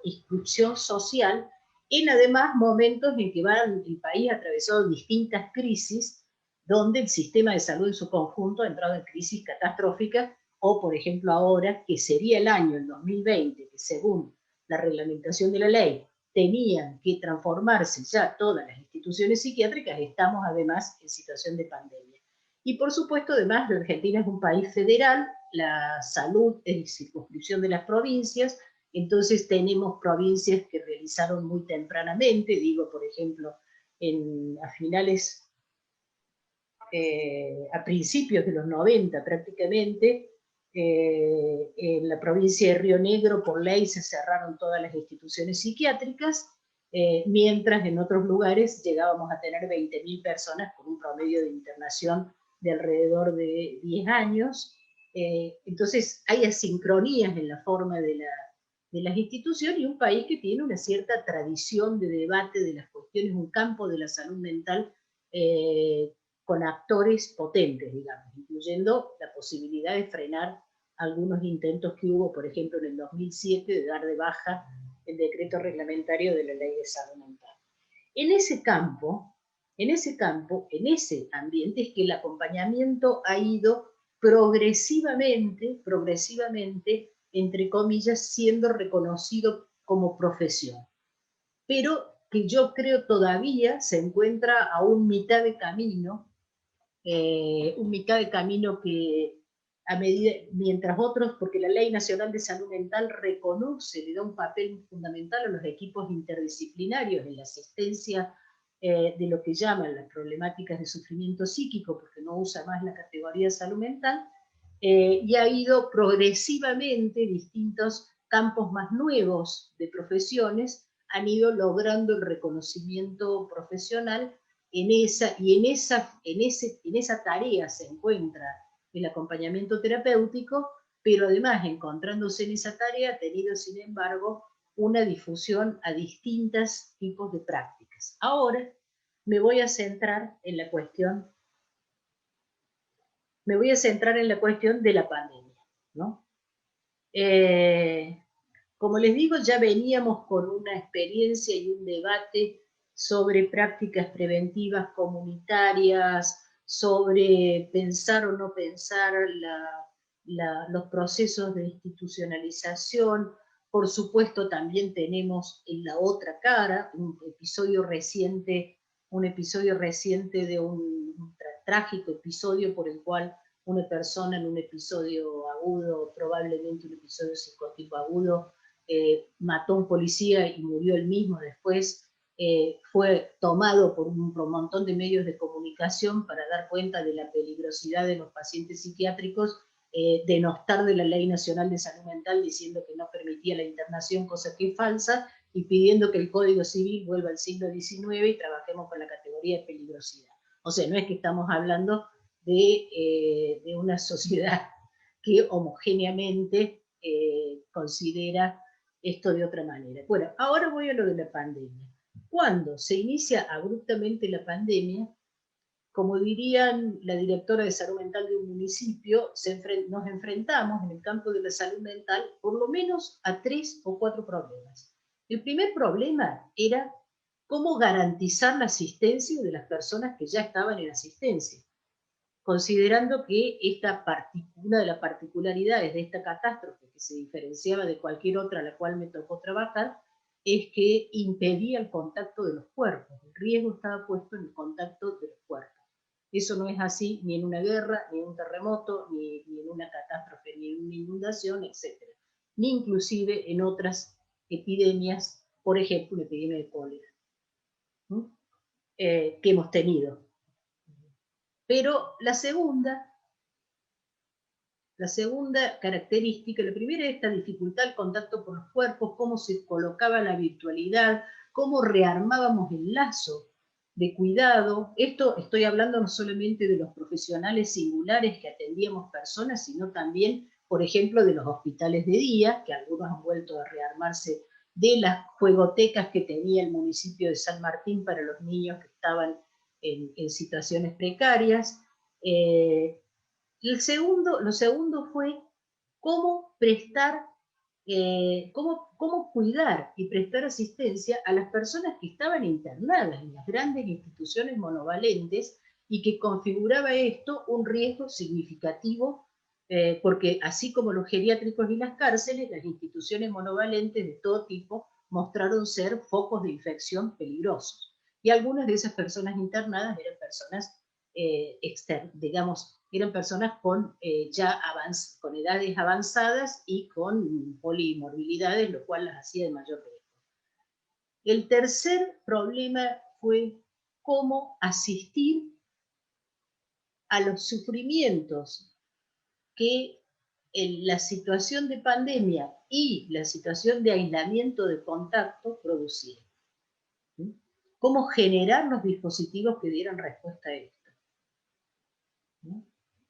inscripción social, en además momentos en que el país ha atravesado distintas crisis, donde el sistema de salud en su conjunto ha entrado en crisis catastróficas, o por ejemplo ahora, que sería el año, el 2020, que según la reglamentación de la ley, tenían que transformarse ya todas las instituciones psiquiátricas, estamos además en situación de pandemia. Y por supuesto, además, la Argentina es un país federal, la salud es circunscripción de las provincias, entonces tenemos provincias que realizaron muy tempranamente, digo, por ejemplo, a principios de los 90 prácticamente, en la provincia de Río Negro por ley se cerraron todas las instituciones psiquiátricas, mientras en otros lugares llegábamos a tener 20.000 personas con un promedio de internación de alrededor de 10 años. Entonces hay asincronías en la forma de las instituciones, y un país que tiene una cierta tradición de debate de las cuestiones, un campo de la salud mental con actores potentes, digamos, incluyendo la posibilidad de frenar algunos intentos que hubo, por ejemplo, en el 2007, de dar de baja el decreto reglamentario de la Ley de Salud Mental. En ese campo, en ese ambiente, es que el acompañamiento ha ido progresivamente, entre comillas, siendo reconocido como profesión, pero que yo creo todavía se encuentra a un mitad de camino, que a medida, mientras otros, porque la Ley Nacional de Salud Mental reconoce, le da un papel fundamental a los equipos interdisciplinarios en la asistencia de lo que llaman las problemáticas de sufrimiento psíquico, porque no usa más la categoría de salud mental, y ha ido progresivamente distintos campos más nuevos de profesiones han ido logrando el reconocimiento profesional en esa tarea se encuentra el acompañamiento terapéutico, pero además encontrándose en esa tarea ha tenido sin embargo una difusión a distintos tipos de prácticas. Ahora me voy a centrar en la cuestión de la pandemia, ¿no? Como les digo, ya veníamos con una experiencia y un debate sobre prácticas preventivas comunitarias, sobre pensar o no pensar los procesos de institucionalización. Por supuesto, también tenemos en la otra cara un episodio reciente de un trágico episodio por el cual una persona en un episodio agudo, probablemente un episodio psicótico agudo, mató a un policía y murió él mismo después. Fue tomado por un montón de medios de comunicación para dar cuenta de la peligrosidad de los pacientes psiquiátricos, denostar de la Ley Nacional de Salud Mental diciendo que no permitía la internación, cosa que es falsa, y pidiendo que el Código Civil vuelva al siglo XIX y trabajemos con la categoría de peligrosidad. O sea, no es que estamos hablando de una sociedad que homogéneamente considera esto de otra manera. Bueno, ahora voy a lo de la pandemia. Cuando se inicia abruptamente la pandemia, como dirían la directora de salud mental de un municipio, nos enfrentamos en el campo de la salud mental por lo menos a 3 o 4 problemas. El primer problema era cómo garantizar la asistencia de las personas que ya estaban en asistencia, considerando que una de las particularidades de esta catástrofe, que se diferenciaba de cualquier otra a la cual me tocó trabajar, es que impedía el contacto de los cuerpos. El riesgo estaba puesto en el contacto de los cuerpos. Eso no es así ni en una guerra, ni en un terremoto, ni en una catástrofe, ni en una inundación, etc. Ni inclusive en otras epidemias, por ejemplo, una epidemia de cólera, que hemos tenido. Pero la segunda característica, la primera es esta dificultad del contacto con los cuerpos, cómo se colocaba la virtualidad, cómo rearmábamos el lazo de cuidado. Esto estoy hablando no solamente de los profesionales singulares que atendíamos personas, sino también, por ejemplo, de los hospitales de día, que algunos han vuelto a rearmarse, de las juegotecas que tenía el municipio de San Martín para los niños que estaban en situaciones precarias. Lo segundo fue cómo prestar, cómo cuidar y prestar asistencia a las personas que estaban internadas en las grandes instituciones monovalentes y que configuraba esto un riesgo significativo, porque así como los geriátricos y las cárceles, las instituciones monovalentes de todo tipo mostraron ser focos de infección peligrosos. Y algunas de esas personas internadas eran personas digamos, eran personas con, con edades avanzadas y con polimorbilidades, lo cual las hacía de mayor riesgo. El tercer problema fue cómo asistir a los sufrimientos que la situación de pandemia y la situación de aislamiento de contacto producían. Cómo generar los dispositivos que dieran respuesta a esto.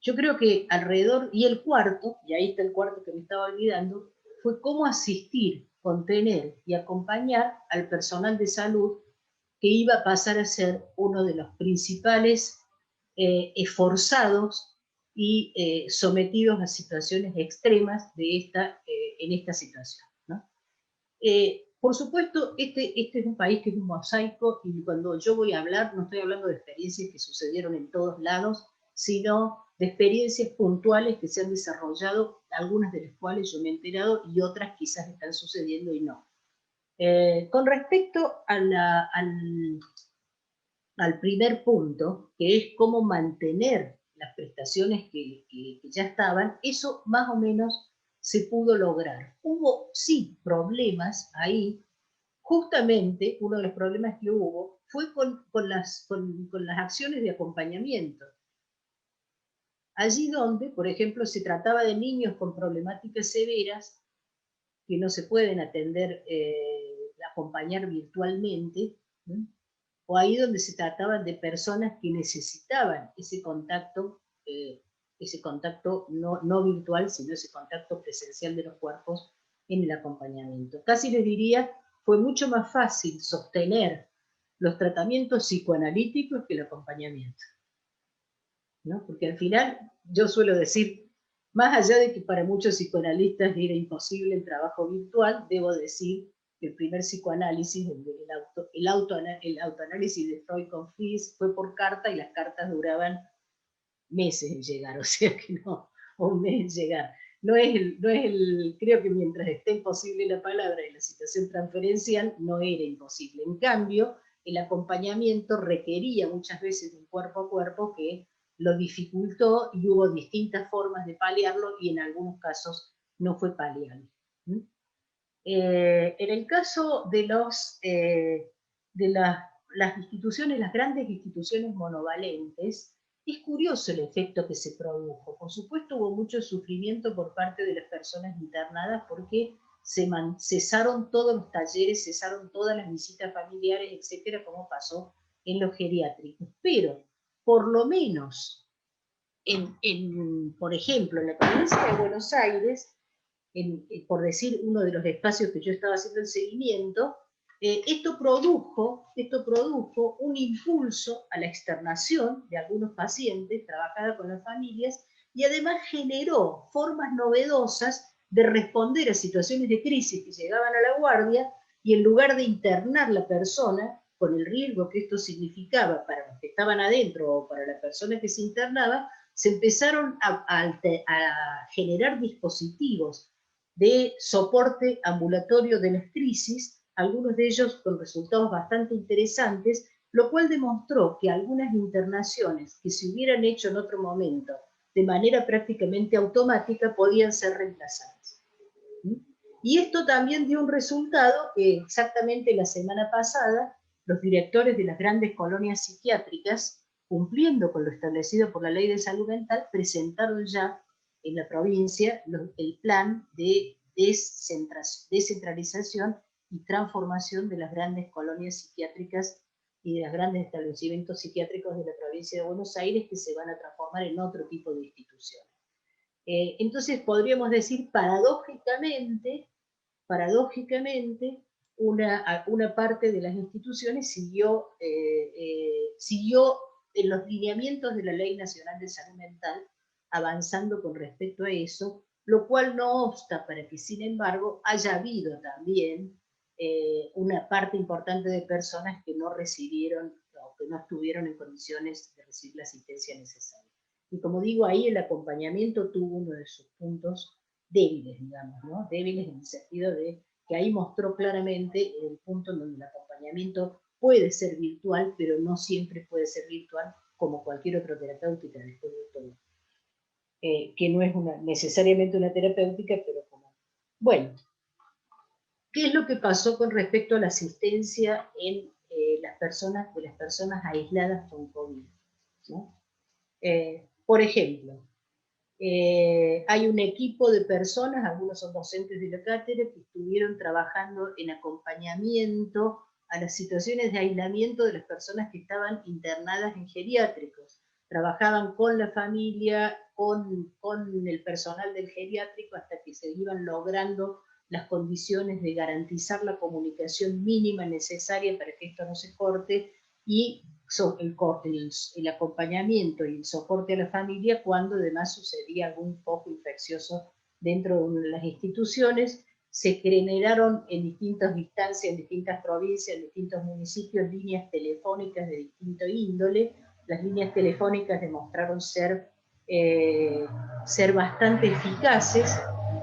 Yo creo que alrededor, y el cuarto, y ahí está el cuarto que me estaba olvidando, fue cómo asistir, contener y acompañar al personal de salud que iba a pasar a ser uno de los principales esforzados y sometidos a situaciones extremas en esta situación, ¿no? Por supuesto, este es un país que es un mosaico, y cuando yo voy a hablar, no estoy hablando de experiencias que sucedieron en todos lados, sino de experiencias puntuales que se han desarrollado, algunas de las cuales yo me he enterado y otras quizás están sucediendo y no. Con respecto al primer punto, que es cómo mantener las prestaciones que ya estaban, eso más o menos se pudo lograr. Hubo, sí, problemas ahí. Justamente uno de los problemas que hubo fue con las acciones de acompañamiento. Allí donde, por ejemplo, se trataba de niños con problemáticas severas que no se pueden atender, acompañar virtualmente, ¿no? O ahí donde se trataban de personas que necesitaban ese contacto no virtual, sino ese contacto presencial de los cuerpos en el acompañamiento. Casi les diría, fue mucho más fácil sostener los tratamientos psicoanalíticos que el acompañamiento, ¿no? Porque al final, yo suelo decir, más allá de que para muchos psicoanalistas era imposible el trabajo virtual, debo decir que el primer psicoanálisis, el autoanálisis de Freud con Fries, fue por carta, y las cartas duraban meses en llegar, o sea que no, o un mes en llegar. Creo que mientras esté imposible la palabra y la situación transferencial, no era imposible. En cambio, el acompañamiento requería muchas veces un cuerpo a cuerpo que lo dificultó, y hubo distintas formas de paliarlo, y en algunos casos no fue paliable. En el caso de las instituciones, las grandes instituciones monovalentes, es curioso el efecto que se produjo. Por supuesto hubo mucho sufrimiento por parte de las personas internadas porque cesaron todos los talleres, cesaron todas las visitas familiares, etcétera, como pasó en los geriátricos. Pero, por lo menos, por ejemplo, en la provincia de Buenos Aires, por decir uno de los espacios que yo estaba haciendo el seguimiento, esto produjo un impulso a la externación de algunos pacientes, trabajada con las familias, y además generó formas novedosas de responder a situaciones de crisis que llegaban a la guardia, y en lugar de internar la persona, con el riesgo que esto significaba para los que estaban adentro o para la persona que se internaba, se empezaron a generar dispositivos de soporte ambulatorio de las crisis, algunos de ellos con resultados bastante interesantes, lo cual demostró que algunas internaciones que se hubieran hecho en otro momento de manera prácticamente automática podían ser reemplazadas. Y esto también dio un resultado que exactamente la semana pasada los directores de las grandes colonias psiquiátricas, cumpliendo con lo establecido por la Ley de Salud Mental, presentaron ya en la provincia el plan de descentralización y transformación de las grandes colonias psiquiátricas y de los grandes establecimientos psiquiátricos de la provincia de Buenos Aires, que se van a transformar en otro tipo de instituciones. Entonces podríamos decir paradójicamente, una parte de las instituciones siguió en los lineamientos de la Ley Nacional de Salud Mental, avanzando con respecto a eso, lo cual no obsta para que, sin embargo, haya habido también una parte importante de personas que no recibieron o que no estuvieron en condiciones de recibir la asistencia necesaria. Y como digo, ahí el acompañamiento tuvo uno de sus puntos débiles, digamos, ¿no? Débiles en el sentido de que ahí mostró claramente el punto en donde el acompañamiento puede ser virtual, pero no siempre puede ser virtual, como cualquier otra terapéutica después de todo. Que no es necesariamente una terapéutica, pero como... Bueno, ¿qué es lo que pasó con respecto a la asistencia en las personas aisladas con COVID? ¿No? Por ejemplo, hay un equipo de personas, algunos son docentes de la cátedra, que estuvieron trabajando en acompañamiento a las situaciones de aislamiento de las personas que estaban internadas en geriátricos. Trabajaban con la familia, con el personal del geriátrico, hasta que se iban logrando las condiciones de garantizar la comunicación mínima necesaria para que esto no se corte, y el acompañamiento y el soporte a la familia cuando además sucedía algún foco infeccioso dentro de las instituciones. Se generaron en distintas instancias, en distintas provincias, en distintos municipios, líneas telefónicas de distinto índole. Las líneas telefónicas demostraron ser bastante eficaces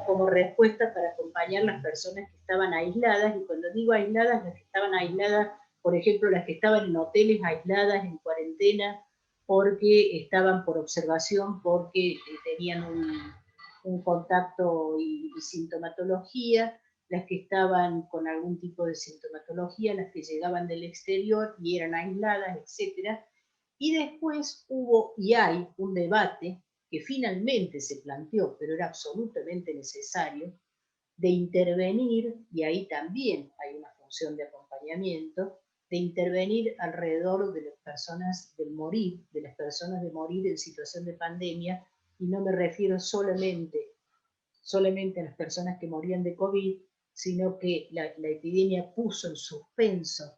como respuesta para acompañar a las personas que estaban aisladas, y cuando digo aisladas, las que estaban aisladas, por ejemplo, las que estaban en hoteles aisladas, en cuarentena, porque estaban por observación, porque tenían un contacto y sintomatología, las que estaban con algún tipo de sintomatología, las que llegaban del exterior y eran aisladas, etc. Y después hubo y hay un debate que finalmente se planteó, pero era absolutamente necesario, de intervenir, y ahí también hay una función de acompañamiento, de intervenir alrededor de las personas del morir, de las personas de morir en situación de pandemia, y no me refiero solamente a las personas que morían de COVID, sino que la epidemia puso en suspenso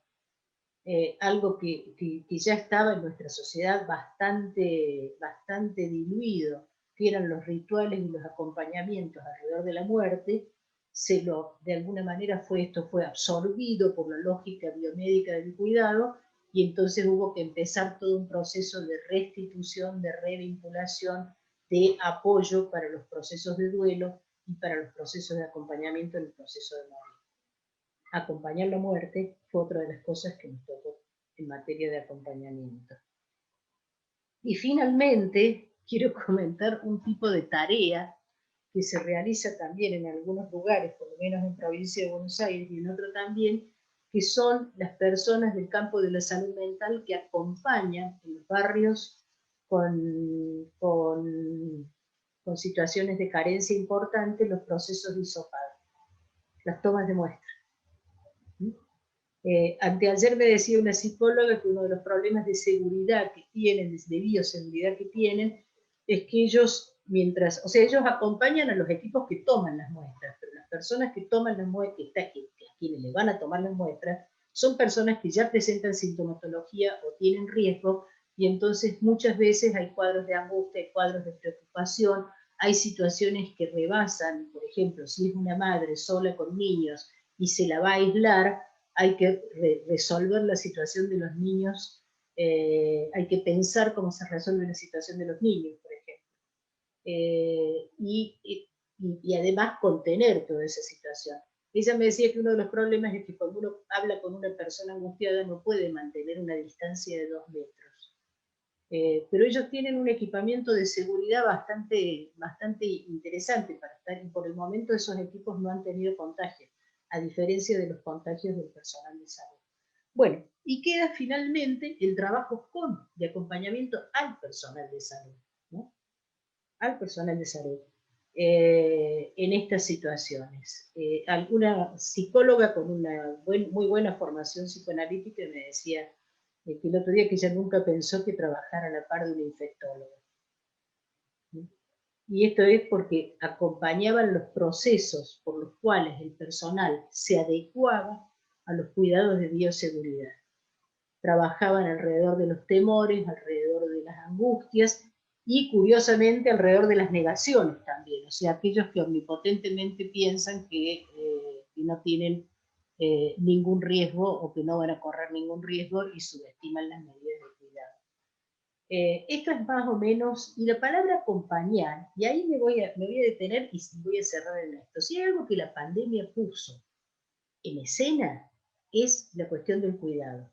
algo que ya estaba en nuestra sociedad bastante diluido, que eran los rituales y los acompañamientos alrededor de la muerte. De alguna manera esto fue absorbido por la lógica biomédica del cuidado, y entonces hubo que empezar todo un proceso de restitución, de revinculación, de apoyo para los procesos de duelo y para los procesos de acompañamiento en el proceso de morir. Acompañar la muerte fue otra de las cosas que nos tocó en materia de acompañamiento. Y finalmente, quiero comentar un tipo de tarea que se realiza también en algunos lugares, por lo menos en provincia de Buenos Aires y en otro también, que son las personas del campo de la salud mental que acompañan en los barrios con situaciones de carencia importante, los procesos de hisopado, las tomas de muestra. Anteayer me decía una psicóloga que uno de los problemas de seguridad que tienen, de bioseguridad que tienen, es que ellos, ellos acompañan a los equipos que toman las muestras, pero las personas que toman las muestras, a quienes le van a tomar las muestras, son personas que ya presentan sintomatología o tienen riesgo, y entonces muchas veces hay cuadros de angustia, hay cuadros de preocupación, hay situaciones que rebasan, por ejemplo, si es una madre sola con niños y se la va a aislar, hay que resolver la situación de los niños, hay que pensar cómo se resuelve la situación de los niños, por ejemplo. Y además contener toda esa situación. Ella me decía que uno de los problemas es que cuando uno habla con una persona angustiada no puede mantener una distancia de 2 metros. Pero ellos tienen un equipamiento de seguridad bastante interesante para estar, y por el momento esos equipos no han tenido contagio, a diferencia de los contagios del personal de salud. Bueno, y queda finalmente el trabajo de acompañamiento al personal de salud, ¿no? Al personal de salud en estas situaciones. Alguna psicóloga con una muy buena formación psicoanalítica me decía que el otro día que ella nunca pensó que trabajara a la par de un infectólogo. Y esto es porque acompañaban los procesos por los cuales el personal se adecuaba a los cuidados de bioseguridad. Trabajaban alrededor de los temores, alrededor de las angustias y, curiosamente, alrededor de las negaciones también. O sea, aquellos que omnipotentemente piensan que no tienen ningún riesgo o que no van a correr ningún riesgo y subestiman las medidas de cuidado. Esto es más o menos, y la palabra acompañar, y ahí me voy a detener y voy a cerrar en esto. Si hay algo que la pandemia puso en escena, es la cuestión del cuidado.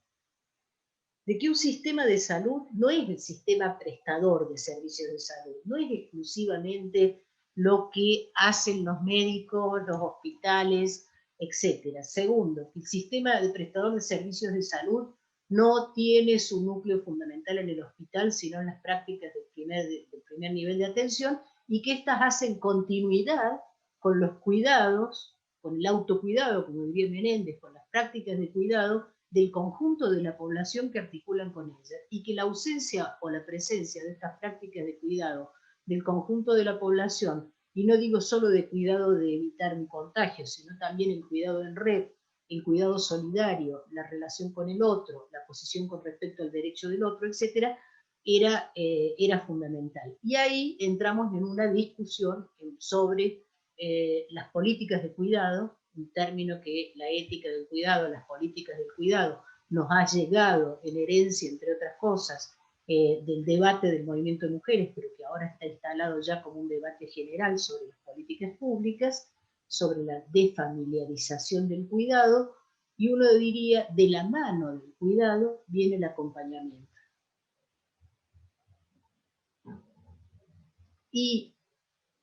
De que un sistema de salud no es el sistema prestador de servicios de salud, no es exclusivamente lo que hacen los médicos, los hospitales, etc. Segundo, el sistema de prestador de servicios de salud no tiene su núcleo fundamental en el hospital, sino en las prácticas del primer nivel de atención, y que éstas hacen continuidad con los cuidados, con el autocuidado, como diría Menéndez, con las prácticas de cuidado del conjunto de la población que articulan con ella, y que la ausencia o la presencia de estas prácticas de cuidado del conjunto de la población, y no digo solo de cuidado de evitar un contagio, sino también el cuidado en red, el cuidado solidario, la relación con el otro, la posición con respecto al derecho del otro, etc., era fundamental. Y ahí entramos en una discusión sobre las políticas de cuidado, un término que la ética del cuidado, las políticas del cuidado, nos ha llegado en herencia, entre otras cosas, del debate del movimiento de mujeres, pero que ahora está instalado ya como un debate general sobre las políticas públicas, sobre la desfamiliarización del cuidado, y uno diría, de la mano del cuidado viene el acompañamiento. Y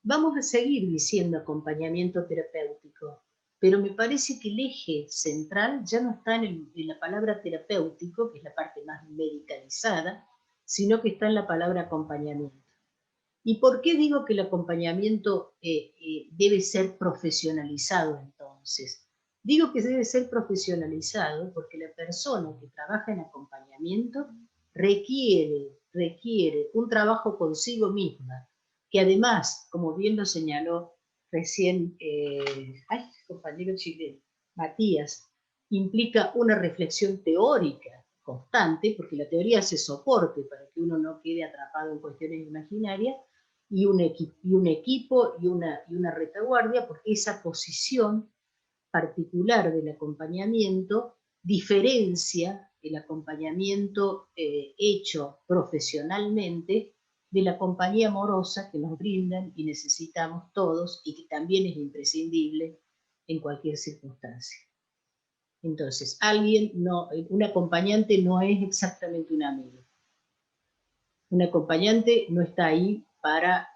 vamos a seguir diciendo acompañamiento terapéutico, pero me parece que el eje central ya no está en la palabra terapéutico, que es la parte más medicalizada, sino que está en la palabra acompañamiento. ¿Y por qué digo que el acompañamiento debe ser profesionalizado entonces? Digo que debe ser profesionalizado porque la persona que trabaja en acompañamiento requiere un trabajo consigo misma, que además, como bien lo señaló recién compañero chileno, Matías, implica una reflexión teórica constante, porque la teoría hace soporte para que uno no quede atrapado en cuestiones imaginarias, y un equipo y una retaguardia, porque esa posición particular del acompañamiento diferencia el acompañamiento hecho profesionalmente de la compañía amorosa que nos brindan y necesitamos todos, y que también es imprescindible en cualquier circunstancia. Entonces, un acompañante no es exactamente un amigo. Un acompañante no está ahí para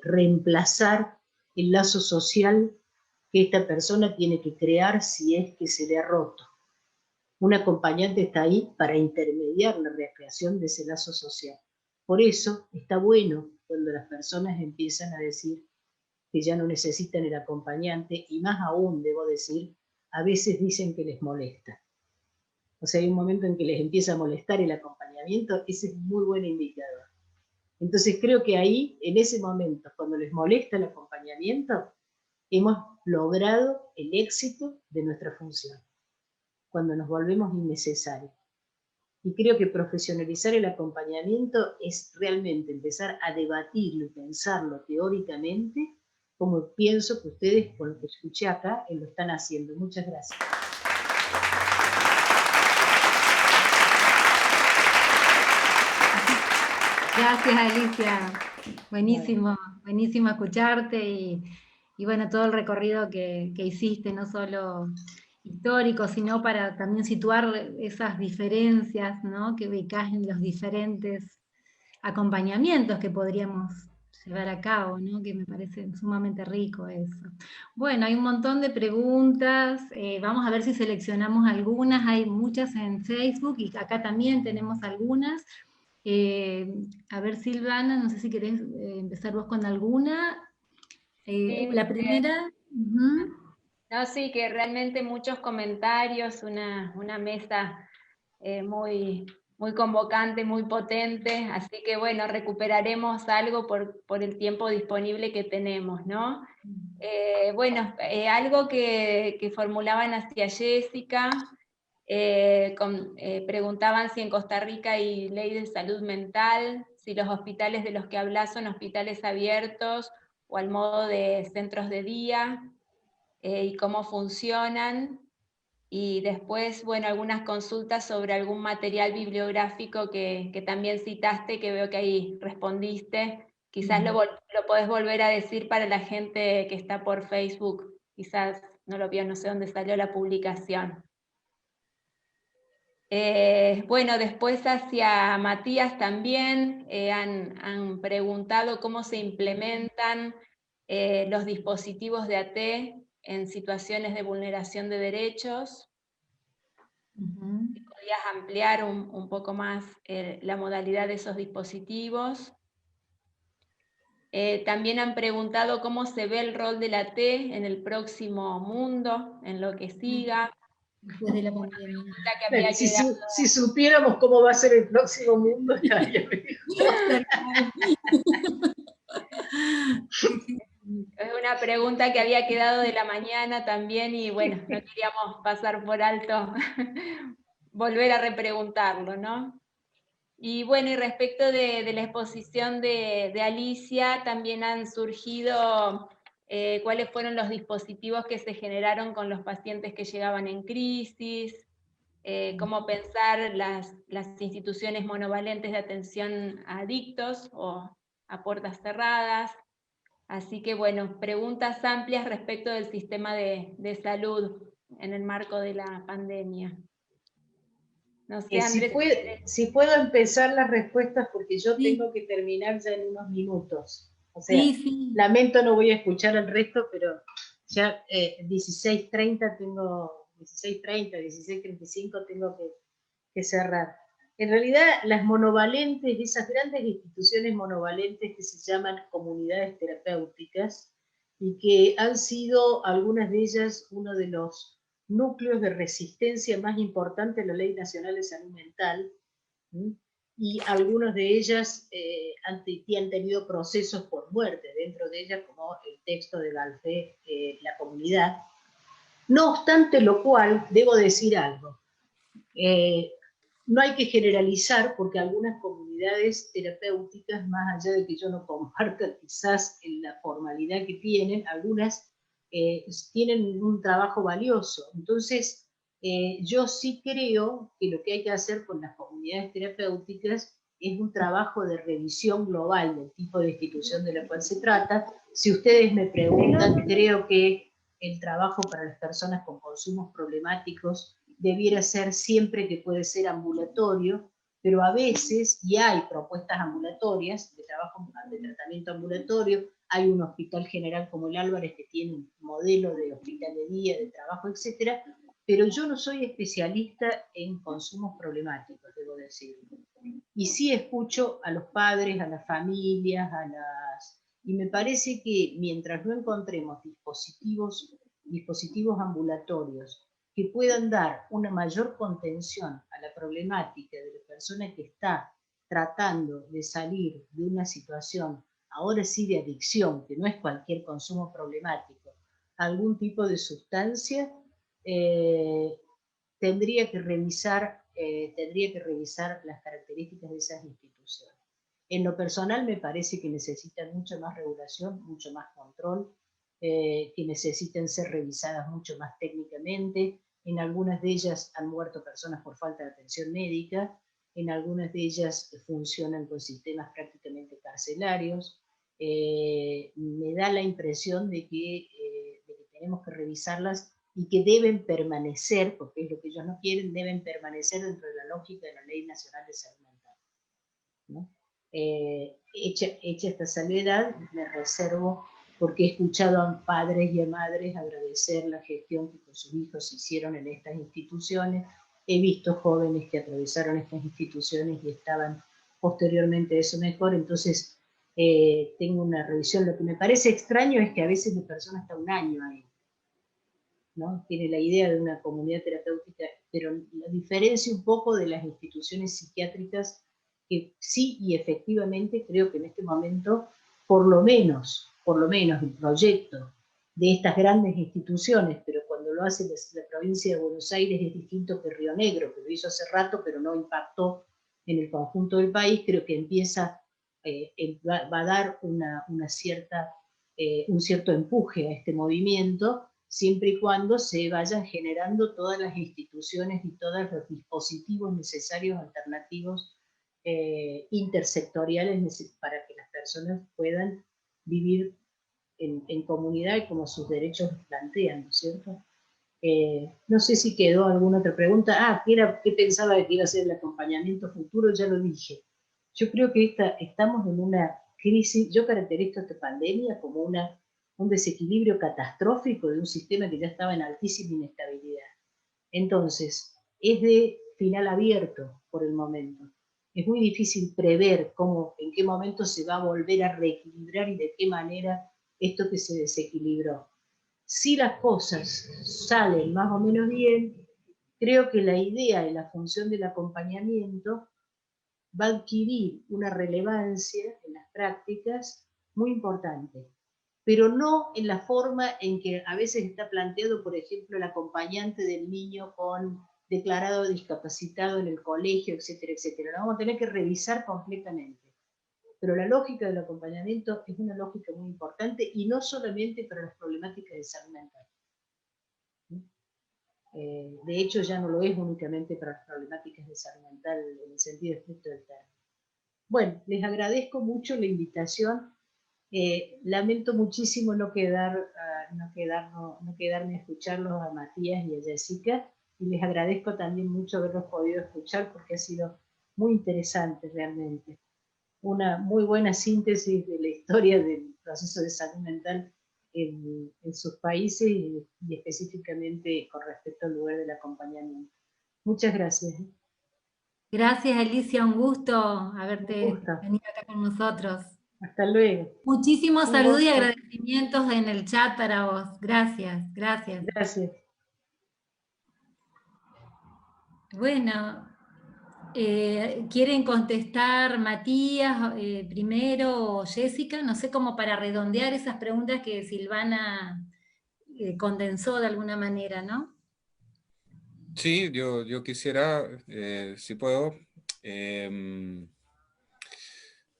reemplazar el lazo social que esta persona tiene que crear si es que se le ha roto. Un acompañante está ahí para intermediar la recreación de ese lazo social. Por eso está bueno cuando las personas empiezan a decir que ya no necesitan el acompañante, y más aún, debo decir, a veces dicen que les molesta. O sea, hay un momento en que les empieza a molestar el acompañamiento, ese es un muy buen indicador. Entonces creo que ahí, en ese momento, cuando les molesta el acompañamiento, hemos logrado el éxito de nuestra función, cuando nos volvemos innecesarios. Y creo que profesionalizar el acompañamiento es realmente empezar a debatirlo y pensarlo teóricamente, como pienso que ustedes, con lo que escuché acá, lo están haciendo. Muchas gracias. Gracias, Alicia. Buenísimo, buenísimo escucharte y bueno, todo el recorrido que hiciste, no solo histórico, sino para también situar esas diferencias, ¿no?, que ubicás en los diferentes acompañamientos que podríamos llevar a cabo, ¿no?, que me parece sumamente rico eso. Bueno, hay un montón de preguntas, vamos a ver si seleccionamos algunas, hay muchas en Facebook y acá también tenemos algunas. A ver, Silvana, no sé si querés empezar vos con alguna. Sí, La primera. no, sí, que realmente muchos comentarios, una mesa muy, muy convocante, muy potente, así que bueno, recuperaremos algo por el tiempo disponible que tenemos, ¿no? Bueno, algo que formulaban hacia Jessica, preguntaban si en Costa Rica hay ley de salud mental, si los hospitales de los que hablas son hospitales abiertos o al modo de centros de día, y cómo funcionan. Y después, bueno, algunas consultas sobre algún material bibliográfico que también citaste, que veo que ahí respondiste. Quizás lo podés volver a decir para la gente que está por Facebook, quizás no lo vio, no sé dónde salió la publicación. Bueno, después hacia Matías también han preguntado cómo se implementan los dispositivos de AT en situaciones de vulneración de derechos. Si podías ampliar un poco más la modalidad de esos dispositivos. También han preguntado cómo se ve el rol de la T en el próximo mundo, en lo que siga. Después de la pandemia. Si supiéramos cómo va a ser el próximo mundo, estaría mejor. Es una pregunta que había quedado de la mañana también y bueno, no queríamos pasar por alto volver a repreguntarlo, ¿no? Y bueno, y respecto de la exposición de Alicia, también han surgido cuáles fueron los dispositivos que se generaron con los pacientes que llegaban en crisis, cómo pensar las instituciones monovalentes de atención a adictos o a puertas cerradas. Así que bueno, preguntas amplias respecto del sistema de salud en el marco de la pandemia. No sé, Andrés. Si puedo empezar las respuestas, porque yo tengo que terminar ya en unos minutos. O sea, lamento no voy a escuchar el resto, pero ya 16:30 tengo, 16:35 tengo que cerrar. En realidad, las monovalentes, esas grandes instituciones monovalentes que se llaman comunidades terapéuticas, y que han sido algunas de ellas uno de los núcleos de resistencia más importantes a la Ley Nacional de Salud Mental, y algunas de ellas han tenido procesos por muerte dentro de ellas, como el texto de Galfé, La Comunidad. No obstante lo cual, debo decir algo. No hay que generalizar, porque algunas comunidades terapéuticas, más allá de que yo no comparta quizás en la formalidad que tienen, algunas tienen un trabajo valioso. Entonces, yo sí creo que lo que hay que hacer con las comunidades terapéuticas es un trabajo de revisión global del tipo de institución de la cual se trata. Si ustedes me preguntan, creo que el trabajo para las personas con consumos problemáticos debiera ser siempre que puede ser ambulatorio, pero a veces, y hay propuestas ambulatorias de trabajo de tratamiento ambulatorio, hay un hospital general como el Álvarez que tiene un modelo de hospital de día, de trabajo, etcétera, pero yo no soy especialista en consumos problemáticos, debo decir. Y sí escucho a los padres, a las familias, y me parece que mientras no encontremos dispositivos ambulatorios que puedan dar una mayor contención a la problemática de la persona que está tratando de salir de una situación, ahora sí de adicción, que no es cualquier consumo problemático, algún tipo de sustancia, tendría que revisar las características de esas instituciones. En lo personal me parece que necesitan mucha más regulación, mucho más control, que necesitan ser revisadas mucho más técnicamente. En algunas de ellas han muerto personas por falta de atención médica, en algunas de ellas funcionan con sistemas prácticamente carcelarios. Me da la impresión de que tenemos que revisarlas y que deben permanecer, porque es lo que ellos no quieren, deben permanecer dentro de la lógica de la Ley Nacional de Salud Mental, ¿no? Hecha esta salvedad, me reservo, porque he escuchado a padres y a madres agradecer la gestión que con sus hijos hicieron en estas instituciones. He visto jóvenes que atravesaron estas instituciones y estaban posteriormente a eso mejor, entonces tengo una revisión. Lo que me parece extraño es que a veces la persona está un año ahí, ¿no? Tiene la idea de una comunidad terapéutica, pero la diferencia un poco de las instituciones psiquiátricas, que sí y efectivamente creo que en este momento, por lo menos el proyecto de estas grandes instituciones, pero cuando lo hace la provincia de Buenos Aires es distinto que Río Negro, que lo hizo hace rato, pero no impactó en el conjunto del país, creo que va a dar un cierto empuje a este movimiento, siempre y cuando se vayan generando todas las instituciones y todos los dispositivos necesarios alternativos intersectoriales para que las personas puedan vivir en comunidad y como sus derechos los plantean, ¿no es cierto? No sé si quedó alguna otra pregunta. ¿Qué pensaba de que iba a ser el acompañamiento futuro? Ya lo dije. Yo creo que estamos en una crisis. Yo caracterizo esta pandemia como un desequilibrio catastrófico de un sistema que ya estaba en altísima inestabilidad. Entonces, es de final abierto por el momento. Es muy difícil prever en qué momento se va a volver a reequilibrar y de qué manera esto que se desequilibró. Si las cosas salen más o menos bien, creo que la idea y la función del acompañamiento va a adquirir una relevancia en las prácticas muy importante, pero no en la forma en que a veces está planteado, por ejemplo, el acompañante del niño con declarado discapacitado en el colegio, etcétera, etcétera. Lo vamos a tener que revisar completamente. Pero la lógica del acompañamiento es una lógica muy importante y no solamente para las problemáticas de salud mental. De hecho, ya no lo es únicamente para las problemáticas de salud mental en el sentido estricto del término. Bueno, les agradezco mucho la invitación. Lamento muchísimo no quedarme a escucharlos a Matías y a Jessica, y les agradezco también mucho haberlos podido escuchar porque ha sido muy interesante realmente. Una muy buena síntesis de la historia del proceso de salud mental en sus países y específicamente con respecto al lugar del acompañamiento. Muchas gracias. Gracias, Alicia, un gusto haberte Un gusto. venido acá con nosotros. Hasta luego. Muchísimos Un saludos y gusto. agradecimientos en el chat para vos. Gracias, gracias. Gracias. Bueno, ¿quieren contestar Matías primero o Jessica? No sé, como para redondear esas preguntas que Silvana condensó de alguna manera, ¿no? Sí, yo quisiera, si puedo,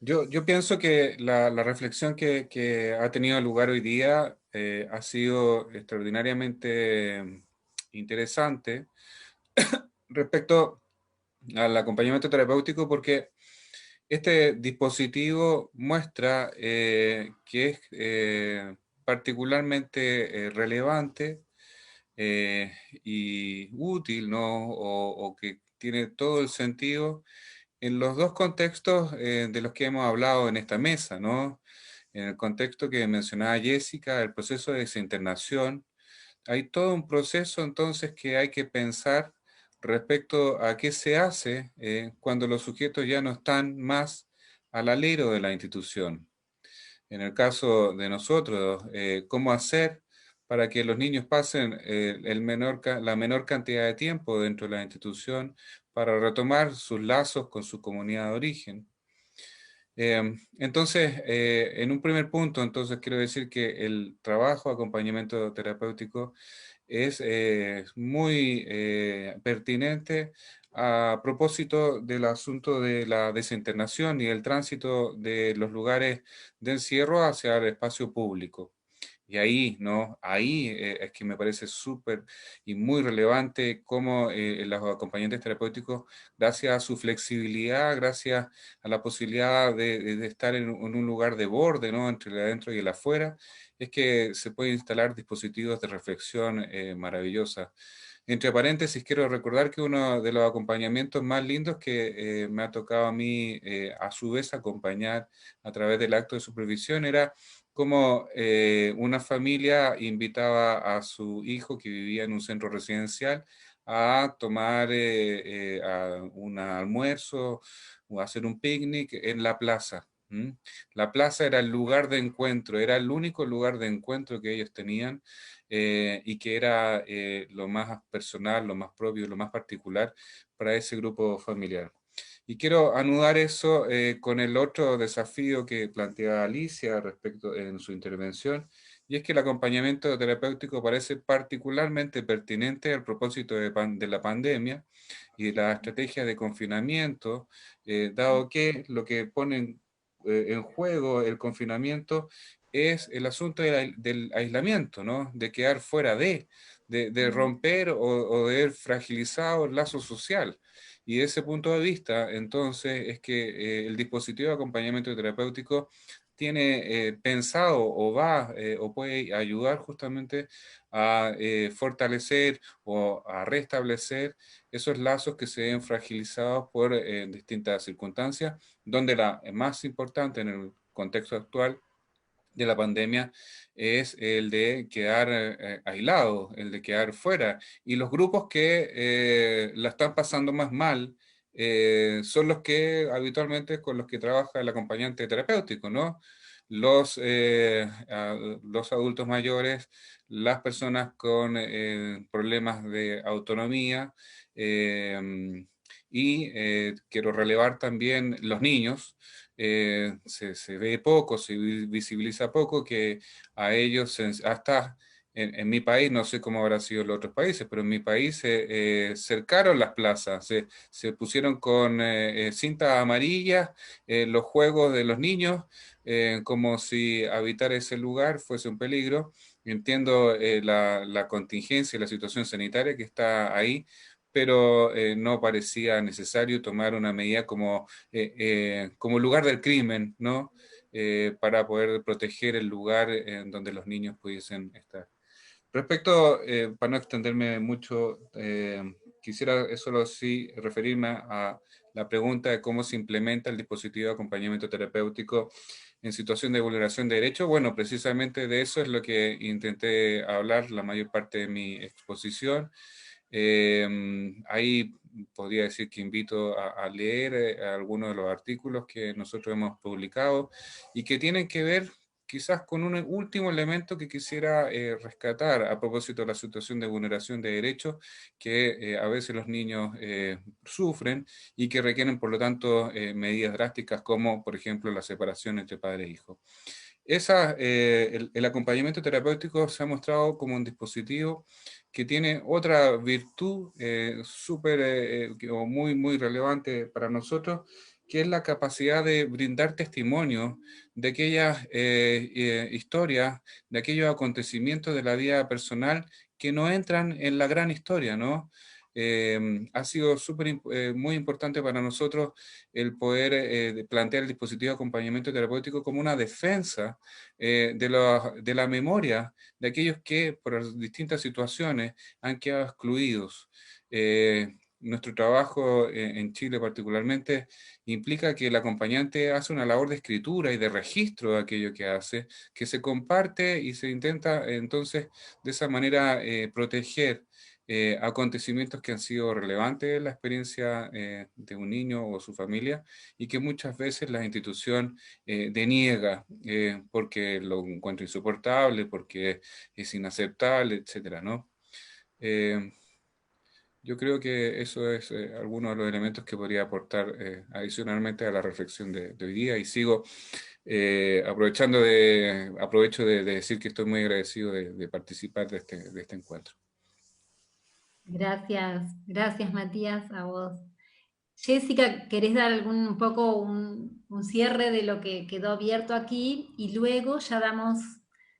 yo pienso que la reflexión que ha tenido lugar hoy día ha sido extraordinariamente interesante respecto al acompañamiento terapéutico, porque este dispositivo muestra que es particularmente relevante y útil, ¿no? O que tiene todo el sentido en los dos contextos de los que hemos hablado en esta mesa, ¿no? En el contexto que mencionaba Jessica, el proceso de desinternación, hay todo un proceso entonces que hay que pensar respecto a qué se hace cuando los sujetos ya no están más al alero de la institución. En el caso de nosotros, cómo hacer para que los niños pasen la menor cantidad de tiempo dentro de la institución para retomar sus lazos con su comunidad de origen. Entonces, en un primer punto, entonces quiero decir que el trabajo de acompañamiento terapéutico es muy pertinente a propósito del asunto de la desinternación y el tránsito de los lugares de encierro hacia el espacio público. Y ahí, ¿no? Ahí es que me parece súper y muy relevante cómo los acompañantes terapéuticos, gracias a su flexibilidad, gracias a la posibilidad de estar en un lugar de borde, ¿no? Entre el adentro y el afuera, es que se pueden instalar dispositivos de reflexión maravillosa. Entre paréntesis, quiero recordar que uno de los acompañamientos más lindos que me ha tocado a mí, a su vez, acompañar a través del acto de supervisión era como una familia invitaba a su hijo que vivía en un centro residencial a tomar un almuerzo o hacer un picnic en la plaza. ¿Mm? La plaza era el lugar de encuentro, era el único lugar de encuentro que ellos tenían y que era lo más personal, lo más propio, lo más particular para ese grupo familiar. Y quiero anudar eso con el otro desafío que plantea Alicia respecto en su intervención, y es que el acompañamiento terapéutico parece particularmente pertinente al propósito de la pandemia y de la estrategia de confinamiento, dado que lo que pone en juego el confinamiento es el asunto del aislamiento, ¿no? De quedar fuera de romper o de ver fragilizado el lazo social. Y de ese punto de vista, entonces, es que el dispositivo de acompañamiento terapéutico tiene pensado o va o puede ayudar justamente a fortalecer o a restablecer esos lazos que se ven fragilizados por distintas circunstancias, donde la más importante en el contexto actual de la pandemia es el de quedar aislado, el de quedar fuera. Y los grupos que la están pasando más mal son los que habitualmente con los que trabaja el acompañante terapéutico, ¿no? Los adultos mayores, las personas con problemas de autonomía y quiero relevar también los niños. Se ve poco, se visibiliza poco, que a ellos, hasta en mi país, no sé cómo habrá sido en los otros países, pero en mi país se cercaron las plazas, se pusieron con cintas amarillas los juegos de los niños, como si habitar ese lugar fuese un peligro. Entiendo la contingencia y la situación sanitaria que está ahí, pero no parecía necesario tomar una medida como lugar del crimen, ¿no? Para poder proteger el lugar en donde los niños pudiesen estar. Respecto, para no extenderme mucho, quisiera solo sí referirme a la pregunta de cómo se implementa el dispositivo de acompañamiento terapéutico en situación de vulneración de derechos. Bueno, precisamente de eso es lo que intenté hablar la mayor parte de mi exposición. Ahí podría decir que invito a leer algunos de los artículos que nosotros hemos publicado y que tienen que ver quizás con un último elemento que quisiera rescatar a propósito de la situación de vulneración de derechos que a veces los niños sufren y que requieren, por lo tanto, medidas drásticas como, por ejemplo, la separación entre padre e hijo. El acompañamiento terapéutico se ha mostrado como un dispositivo que tiene otra virtud o muy, muy relevante para nosotros, que es la capacidad de brindar testimonio de aquellas historias, de aquellos acontecimientos de la vida personal que no entran en la gran historia, ¿no? Ha sido muy importante para nosotros el poder plantear el dispositivo de acompañamiento terapéutico como una defensa de la memoria de aquellos que por distintas situaciones han quedado excluidos. Nuestro trabajo en Chile particularmente implica que el acompañante hace una labor de escritura y de registro de aquello que hace, que se comparte y se intenta entonces de esa manera proteger acontecimientos que han sido relevantes en la experiencia de un niño o su familia y que muchas veces la institución deniega porque lo encuentra insoportable, porque es inaceptable, etcétera, ¿no? Yo creo que eso es alguno de los elementos que podría aportar adicionalmente a la reflexión de hoy día, y sigo aprovecho de decir que estoy muy agradecido de participar de este encuentro. Gracias, gracias Matías, a vos. Jessica, ¿querés dar un poco un cierre de lo que quedó abierto aquí? Y luego ya damos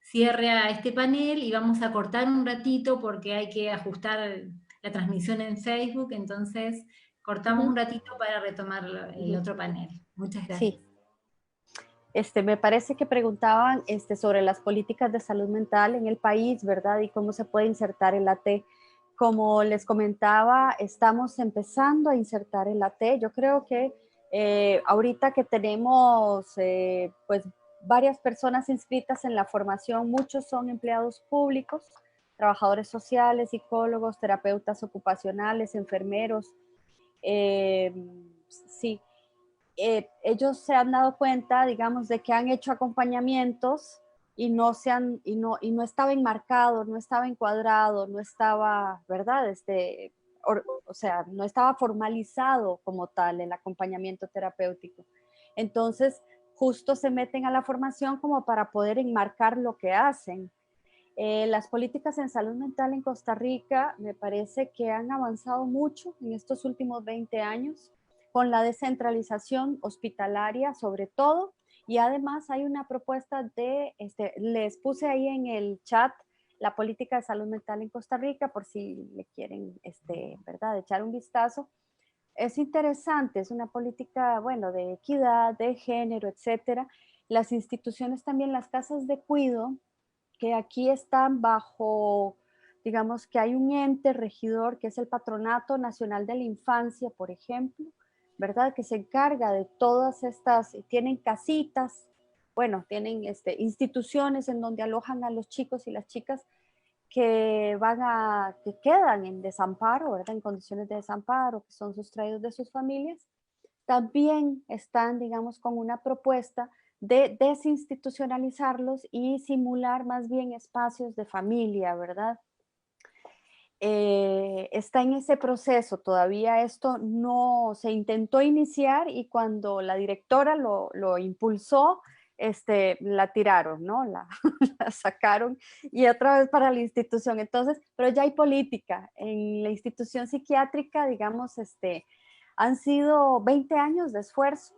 cierre a este panel y vamos a cortar un ratito porque hay que ajustar la transmisión en Facebook, entonces cortamos un ratito para retomar el otro panel. Muchas gracias. Sí. Me parece que preguntaban sobre las políticas de salud mental en el país, ¿verdad? Y cómo se puede insertar el AT. Como les comentaba, estamos empezando a insertar el AT. Yo creo que ahorita que tenemos pues varias personas inscritas en la formación, muchos son empleados públicos, trabajadores sociales, psicólogos, terapeutas ocupacionales, enfermeros. Sí. Ellos se han dado cuenta, digamos, de que han hecho acompañamientos y no estaba enmarcado, no estaba encuadrado, no estaba, ¿verdad? O sea, no estaba formalizado como tal el acompañamiento terapéutico. Entonces, justo se meten a la formación como para poder enmarcar lo que hacen. Las políticas en salud mental en Costa Rica me parece que han avanzado mucho en estos últimos 20 años con la descentralización hospitalaria sobre todo, y además hay una propuesta les puse ahí en el chat la política de salud mental en Costa Rica por si le quieren, ¿verdad?, echar un vistazo. Es interesante, es una política, bueno, de equidad, de género, etcétera. Las instituciones también, las casas de cuidado, que aquí están bajo, digamos que hay un ente regidor que es el Patronato Nacional de la Infancia, por ejemplo, ¿verdad? Que se encarga de todas estas, tienen casitas, bueno, tienen instituciones en donde alojan a los chicos y las chicas que quedan en desamparo, ¿verdad? En condiciones de desamparo, que son sustraídos de sus familias. También están, digamos, con una propuesta de desinstitucionalizarlos y simular más bien espacios de familia, ¿verdad? Está en ese proceso, todavía esto no se intentó iniciar y cuando la directora lo impulsó, la tiraron, ¿no? La sacaron y otra vez para la institución. Entonces, pero ya hay política. En la institución psiquiátrica, digamos, han sido 20 años de esfuerzo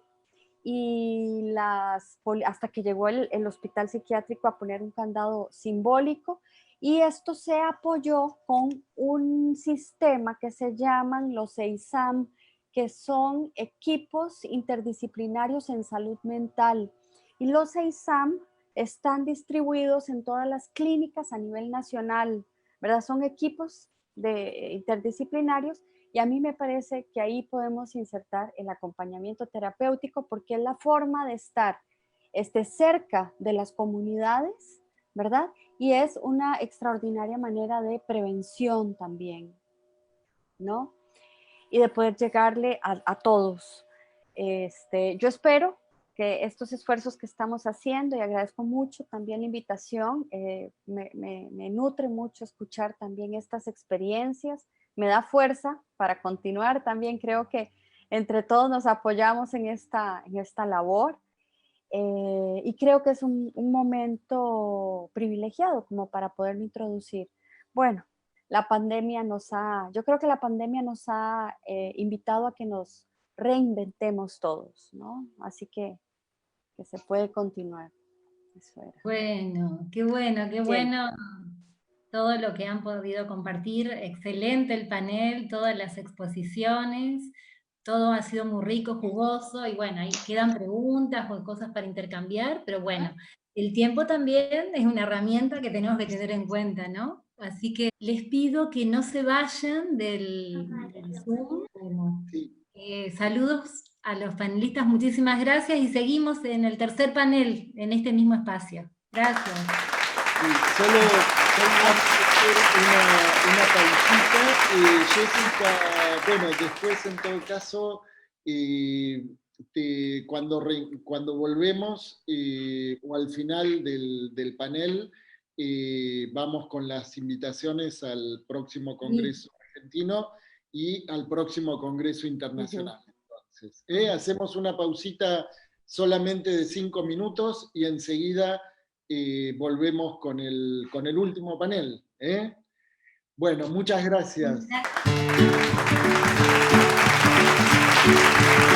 y hasta que llegó el hospital psiquiátrico a poner un candado simbólico, y esto se apoyó con un sistema que se llaman los EISAM, que son equipos interdisciplinarios en salud mental. Y los EISAM están distribuidos en todas las clínicas a nivel nacional, ¿verdad? Son equipos interdisciplinarios, y a mí me parece que ahí podemos insertar el acompañamiento terapéutico porque es la forma de estar cerca de las comunidades, ¿verdad? Y es una extraordinaria manera de prevención también, ¿no? Y de poder llegarle a todos. Yo espero que estos esfuerzos que estamos haciendo, y agradezco mucho también la invitación, me nutre mucho escuchar también estas experiencias, me da fuerza para continuar también. Creo que entre todos nos apoyamos en esta labor. Y creo que es un momento privilegiado como para poderlo introducir. Bueno, yo creo que la pandemia nos ha invitado a que nos reinventemos todos, ¿no? Así que se puede continuar. Eso era. Bueno, qué bueno, qué bueno todo lo que han podido compartir. Excelente el panel, todas las exposiciones. Todo ha sido muy rico, jugoso, y bueno, ahí quedan preguntas o cosas para intercambiar, pero bueno, el tiempo también es una herramienta que tenemos que tener en cuenta, ¿no? Así que les pido que no se vayan del Zoom. Bueno, saludos a los panelistas, muchísimas gracias, y seguimos en el tercer panel, en este mismo espacio. Gracias. Sí, solo hacer una pausita. Jessica, bueno, después en todo caso, cuando volvemos o al final del panel, vamos con las invitaciones al próximo Congreso Argentino y al próximo Congreso Internacional. Entonces, hacemos una pausita solamente de 5 minutos y enseguida volvemos con el último panel. Bueno, muchas gracias. Gracias.